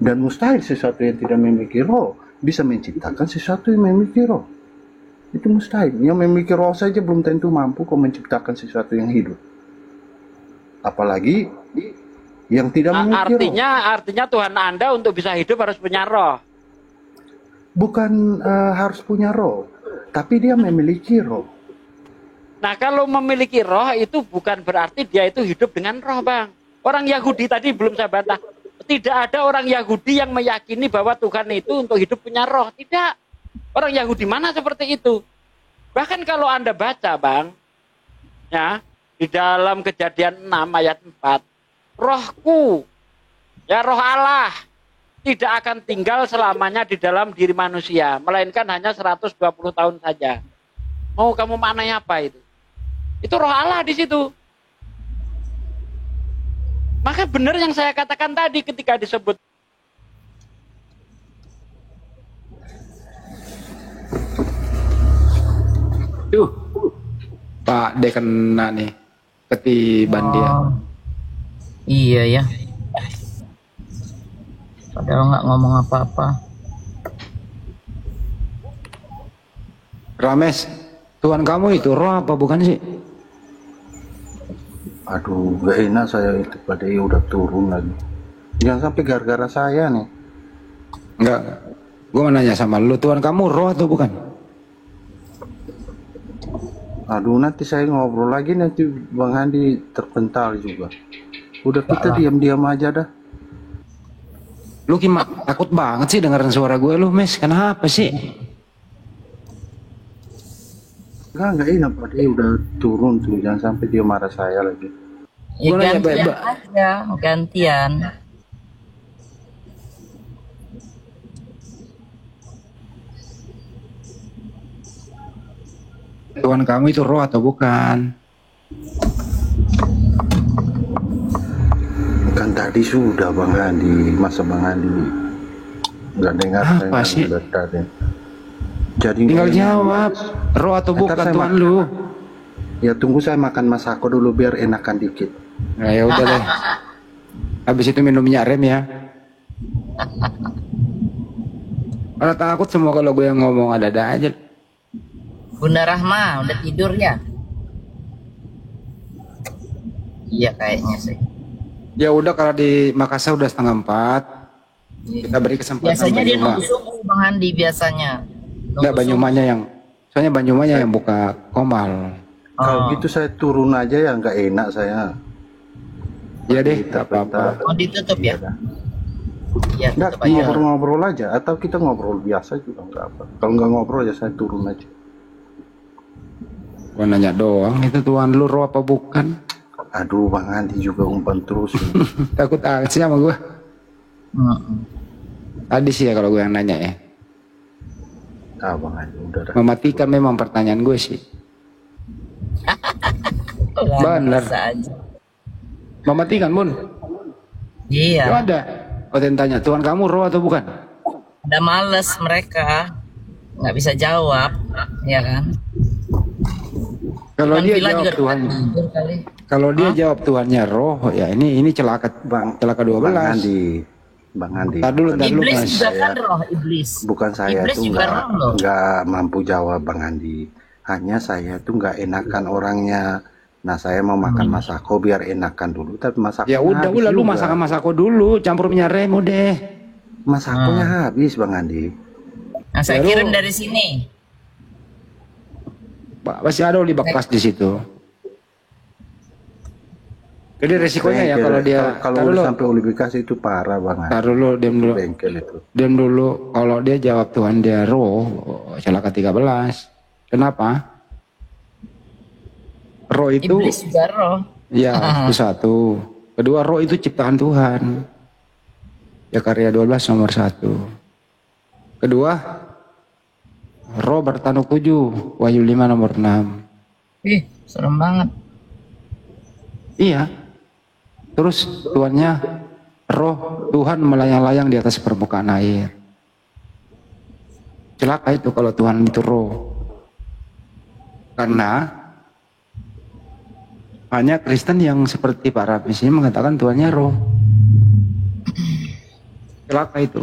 Dan mustahil sesuatu yang tidak memiliki roh bisa menciptakan sesuatu yang memiliki roh. Itu mustahil. Yang memiliki roh saja belum tentu mampu kok menciptakan sesuatu yang hidup. Apalagi yang tidak memiliki roh. Artinya Tuhan Anda untuk bisa hidup harus punya roh. Bukan harus punya roh, tapi dia memiliki roh. Nah, kalau memiliki roh itu bukan berarti dia itu hidup dengan roh, Bang. Orang Yahudi tadi belum saya bantah. Tidak ada orang Yahudi yang meyakini bahwa Tuhan itu untuk hidup punya roh. Tidak. Orang Yahudi mana seperti itu? Bahkan kalau Anda baca, Bang, ya, di dalam Kejadian 6 ayat 4, rohku, ya roh Allah, tidak akan tinggal selamanya di dalam diri manusia, melainkan hanya 120 tahun saja. Mau kamu maknanya apa itu? Itu roh Allah di situ. Maka benar yang saya katakan tadi ketika disebut Pak D kena nih ketiban dia. Iya ya. Padahal nggak ngomong apa-apa. Rames, Tuhan kamu itu roh apa bukan sih? Aduh, gak enak saya itu pada udah turun lagi. Jangan sampai gara-gara saya nih. Enggak. Gue mau nanya sama lu, Tuhan kamu roh atau bukan? Aduh, nanti saya ngobrol lagi nanti Bang Andi terpental juga. Udah kita diam-diam aja dah. Lu gimana? Takut banget sih dengerin suara gue lu, Mes. Kenapa sih? Enggak enak Pak. Dia udah turun tuh. Jangan sampai dia marah saya lagi. Ya gantian aja, gantian. Tuhan kamu itu roh atau bukan? Kan tadi sudah Bang Andi, masa Bang Andi nggak dengar apa saya sih? tadi. Jadi tinggal jawab, roh atau bukan Tuhan lu? Ya tunggu saya makan masako dulu biar enakan dikit. Nah, ya udah deh. Habis itu minum minyak rem ya. Kalau takut semua kalau gue yang ngomong ada-ada aja. Bunda Rahma udah tidur ya? Iya kayaknya sih. Ya udah, kalau di Makassar udah 3:30. Kita beri kesempatan. Biasanya dia Banyuma. nunggu subuh Bang Handi biasanya. Enggak, Banyumanya yang, soalnya Banyumanya yang buka komal. Kalau gitu saya turun aja ya, nggak enak saya. Iya deh, tak apa-apa. Oh ditutup ya? Iya, Nggak, tutup aja. ngobrol-ngobrol aja, atau kita ngobrol biasa juga nggak apa. Kalau nggak ngobrol ya saya turun aja. Gua nanya doang, itu Tuhan lu roh apa bukan? Aduh, Bang Andi juga umpan terus. Takut sih sama gua. Tadi sih ya kalau gue yang nanya ya. Ah, Bang Andi udah dah. Mematikan memang pertanyaan gue sih. Benar. Bisa aja. Mematikan, Bun. Iya. Itu ada. Oten tanya, Tuhan kamu roh atau bukan? Udah males mereka, nggak bisa jawab, ya kan? Kalau Iwan dia Villa jawab juga Tuhan, tidur kali. kalau dia jawab Tuhannya roh, ya ini celaka, celaka 12. Bang Andi. Tar dulu, Iblis Mas. juga kan roh, iblis. Bukan saya Iblis tuh juga roh loh. nggak mampu jawab, Bang Andi. Hanya saya tuh nggak enakan orangnya. Nah, saya mau makan masako biar enakan dulu, tapi masako Ya udah, lu masakan masako dulu, campur minyak rem udah. masakonya habis, Bang Andi. Nah, saya Ya, kirim lu- dari sini. Masih ada oli bekas di situ. Jadi resikonya ya kalau dia, kalau tar udah dulu, sampai olifikasi itu parah, Bang Andi. tar dulu, diam dulu. Bengkel itu. Diam dulu, kalau dia jawab Tuhan dia roh, celaka 13. Kenapa? Roh itu, Iblis juga roh. ya itu satu. Kedua, roh itu ciptaan Tuhan. Ya karya 12 nomor 1. Kedua, roh bertanuk 7, Wahyu 5 nomor 6. Ih, serem banget. Iya. Terus Tuhannya roh Tuhan melayang-layang di atas permukaan air. Celaka itu kalau Tuhan itu roh. Karena hanya Kristen yang seperti Pak Ramis ini mengatakan Tuhannya roh. Celaka itu.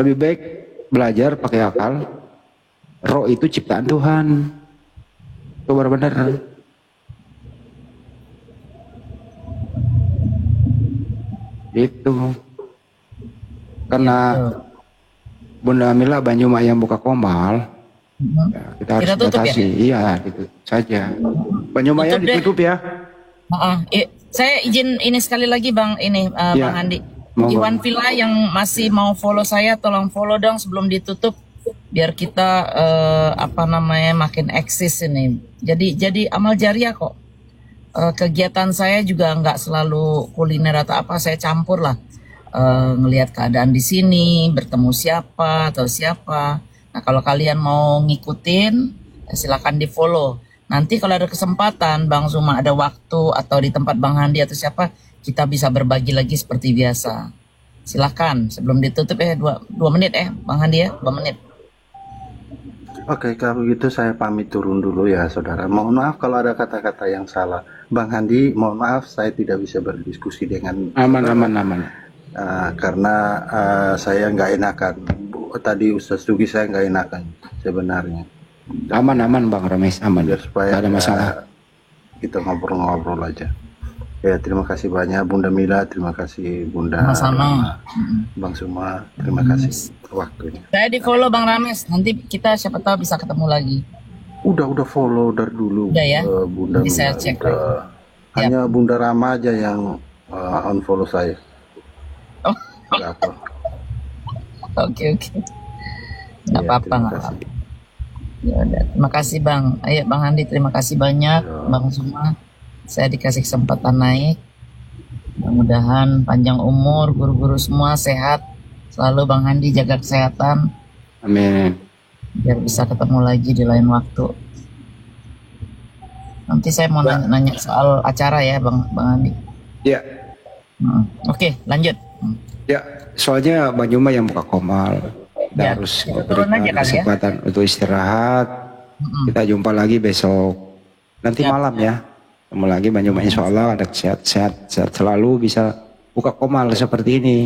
Lebih baik belajar pakai akal. Roh itu ciptaan Tuhan. Itu benar-benar. Itu karena Bunda Mila Banyuma yang buka komal, ya, kita harus Kita tutup batasi. Iya, gitu saja. Banyuma ya Tutup deh. ditutup ya. Saya izin ini sekali lagi Bang Ya, Bang Andi. monggo. Iwan Villa yang masih mau follow saya, tolong follow dong sebelum ditutup biar kita makin eksis ini. Jadi amal jariah kok. Kegiatan saya juga nggak selalu kuliner atau apa, saya campur lah. Ngelihat keadaan di sini, bertemu siapa atau siapa. Nah kalau kalian mau ngikutin, silakan di follow. Nanti kalau ada kesempatan, Bang Zuma ada waktu atau di tempat Bang Handi atau siapa, kita bisa berbagi lagi seperti biasa. Silakan sebelum ditutup 2 menit Bang Handi ya, 2 menit. Oke, kalau gitu saya pamit turun dulu ya, saudara. Mohon maaf kalau ada kata-kata yang salah. Bang Handi, mohon maaf saya tidak bisa berdiskusi dengan Aman. karena saya nggak enakan. Tadi Ustaz Dugi saya nggak enakan sebenarnya. Aman Bang Ramis, aman. Biar supaya Nggak ada masalah. kita ngobrol-ngobrol aja. Ya, terima kasih banyak Bunda Mila, terima kasih Bunda Sama-sama. Bang Suma, terima kasih waktunya. Saya di follow Bang Rames, nanti kita siapa tahu bisa ketemu lagi. Udah follow dari dulu. Udah ya? Bunda Nanti saya Mila, cek udah. Hanya Bunda Rama aja yang unfollow saya. Oh. Nggak apa. Oke. Nggak Ya, apa-apa, terima nggak kasih. apa-apa. Ya udah, terima kasih Bang. Ayo Bang Handi, terima kasih banyak. Bang Zuma, saya dikasih kesempatan naik. Mudah-mudahan panjang umur, guru-guru semua sehat. Selalu Bang Handi jaga kesehatan. Amin. Biar bisa ketemu lagi di lain waktu. Nanti saya mau nanya soal acara ya Bang Handi. Ya, Oke, lanjut. ya. Soalnya Banyuma yang buka komal. Kita Ya, harus kita turun aja memberikan kali ya. kesempatan untuk istirahat. Kita jumpa lagi besok. nanti malam ya. Ketemu lagi Banyuma, insya Allah ada sehat selalu, bisa buka komal seperti ini.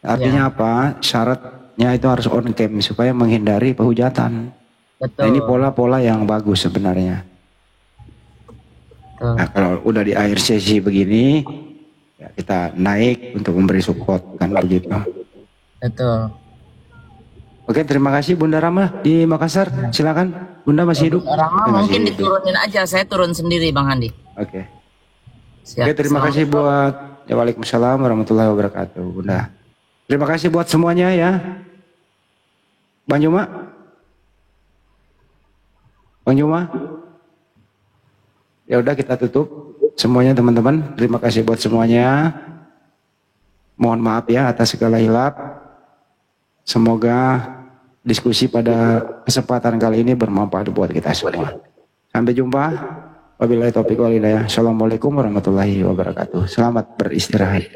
Artinya apa? Syaratnya itu harus on cam supaya menghindari penghujatan. Nah, ini pola-pola yang bagus sebenarnya. Nah, kalau udah di akhir sesi begini, ya kita naik untuk memberi support, kan begitu. Betul. Oke, terima kasih Bunda Rama di Makassar. Silakan, Bunda masih hidup? Rama mungkin diturunin aja, saya turun sendiri Bang Handi. Oke. Siap. Oke, terima kasih buat ya, waalaikumsalam warahmatullahi wabarakatuh, Bunda. Terima kasih buat semuanya ya. Bang Juma. Bang Juma. Ya udah kita tutup semuanya teman-teman. Terima kasih buat semuanya. Mohon maaf ya atas segala hilap. Semoga diskusi pada kesempatan kali ini bermanfaat buat kita semua. Sampai jumpa. Wabillahi taufiq wal hidayah. Assalamualaikum warahmatullahi wabarakatuh. Selamat beristirahat.